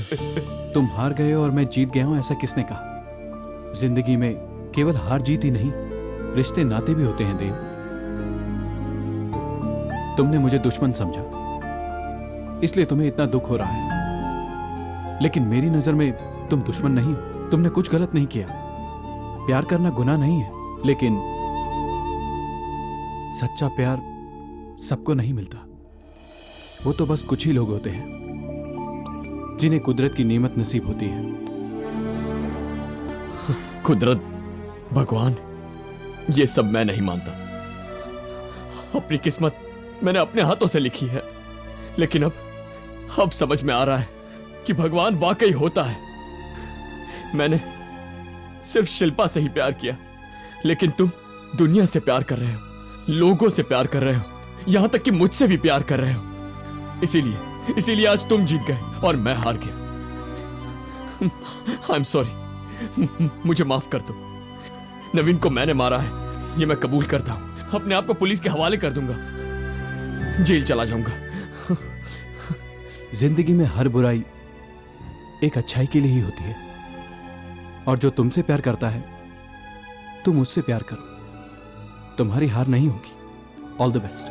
तुम हार गए और मैं जीत गया हूं ऐसा किसने कहा? जिंदगी में केवल हार जीत ही नहीं, रिश्ते नाते भी होते हैं देव। तुमने मुझे दुश्मन समझा, इसलिए तुम्हें इतना दुख हो रहा है, लेकिन मेरी नजर में तुम दुश्मन नहीं हो। तुमने कुछ गलत नहीं किया। प्यार करना गुनाह नहीं है, लेकिन सच्चा प्यार सबको नहीं मिलता। वो तो बस कुछ ही लोग होते हैं जिन्हें कुदरत की नेमत नसीब होती है। कुदरत, भगवान, ये सब मैं नहीं मानता। अपनी किस्मत मैंने अपने हाथों से लिखी है, लेकिन अब समझ में आ रहा है कि भगवान वाकई होता है। मैंने सिर्फ शिल्पा से ही प्यार किया, लेकिन तुम दुनिया से प्यार कर रहे हो, लोगों से प्यार कर रहे हो, यहां तक कि मुझसे भी प्यार कर रहे हो। इसीलिए आज तुम जीत गए और मैं हार गया। आई एम सॉरी, मुझे माफ कर दो। नवीन को मैंने मारा है, ये मैं कबूल करता हूं। अपने आप को पुलिस के हवाले कर दूंगा, जेल चला जाऊंगा। जिंदगी में हर बुराई एक अच्छाई के लिए ही होती है, और जो तुमसे प्यार करता है तुम उससे प्यार करो, तुम्हारी हार नहीं होगी। All the best.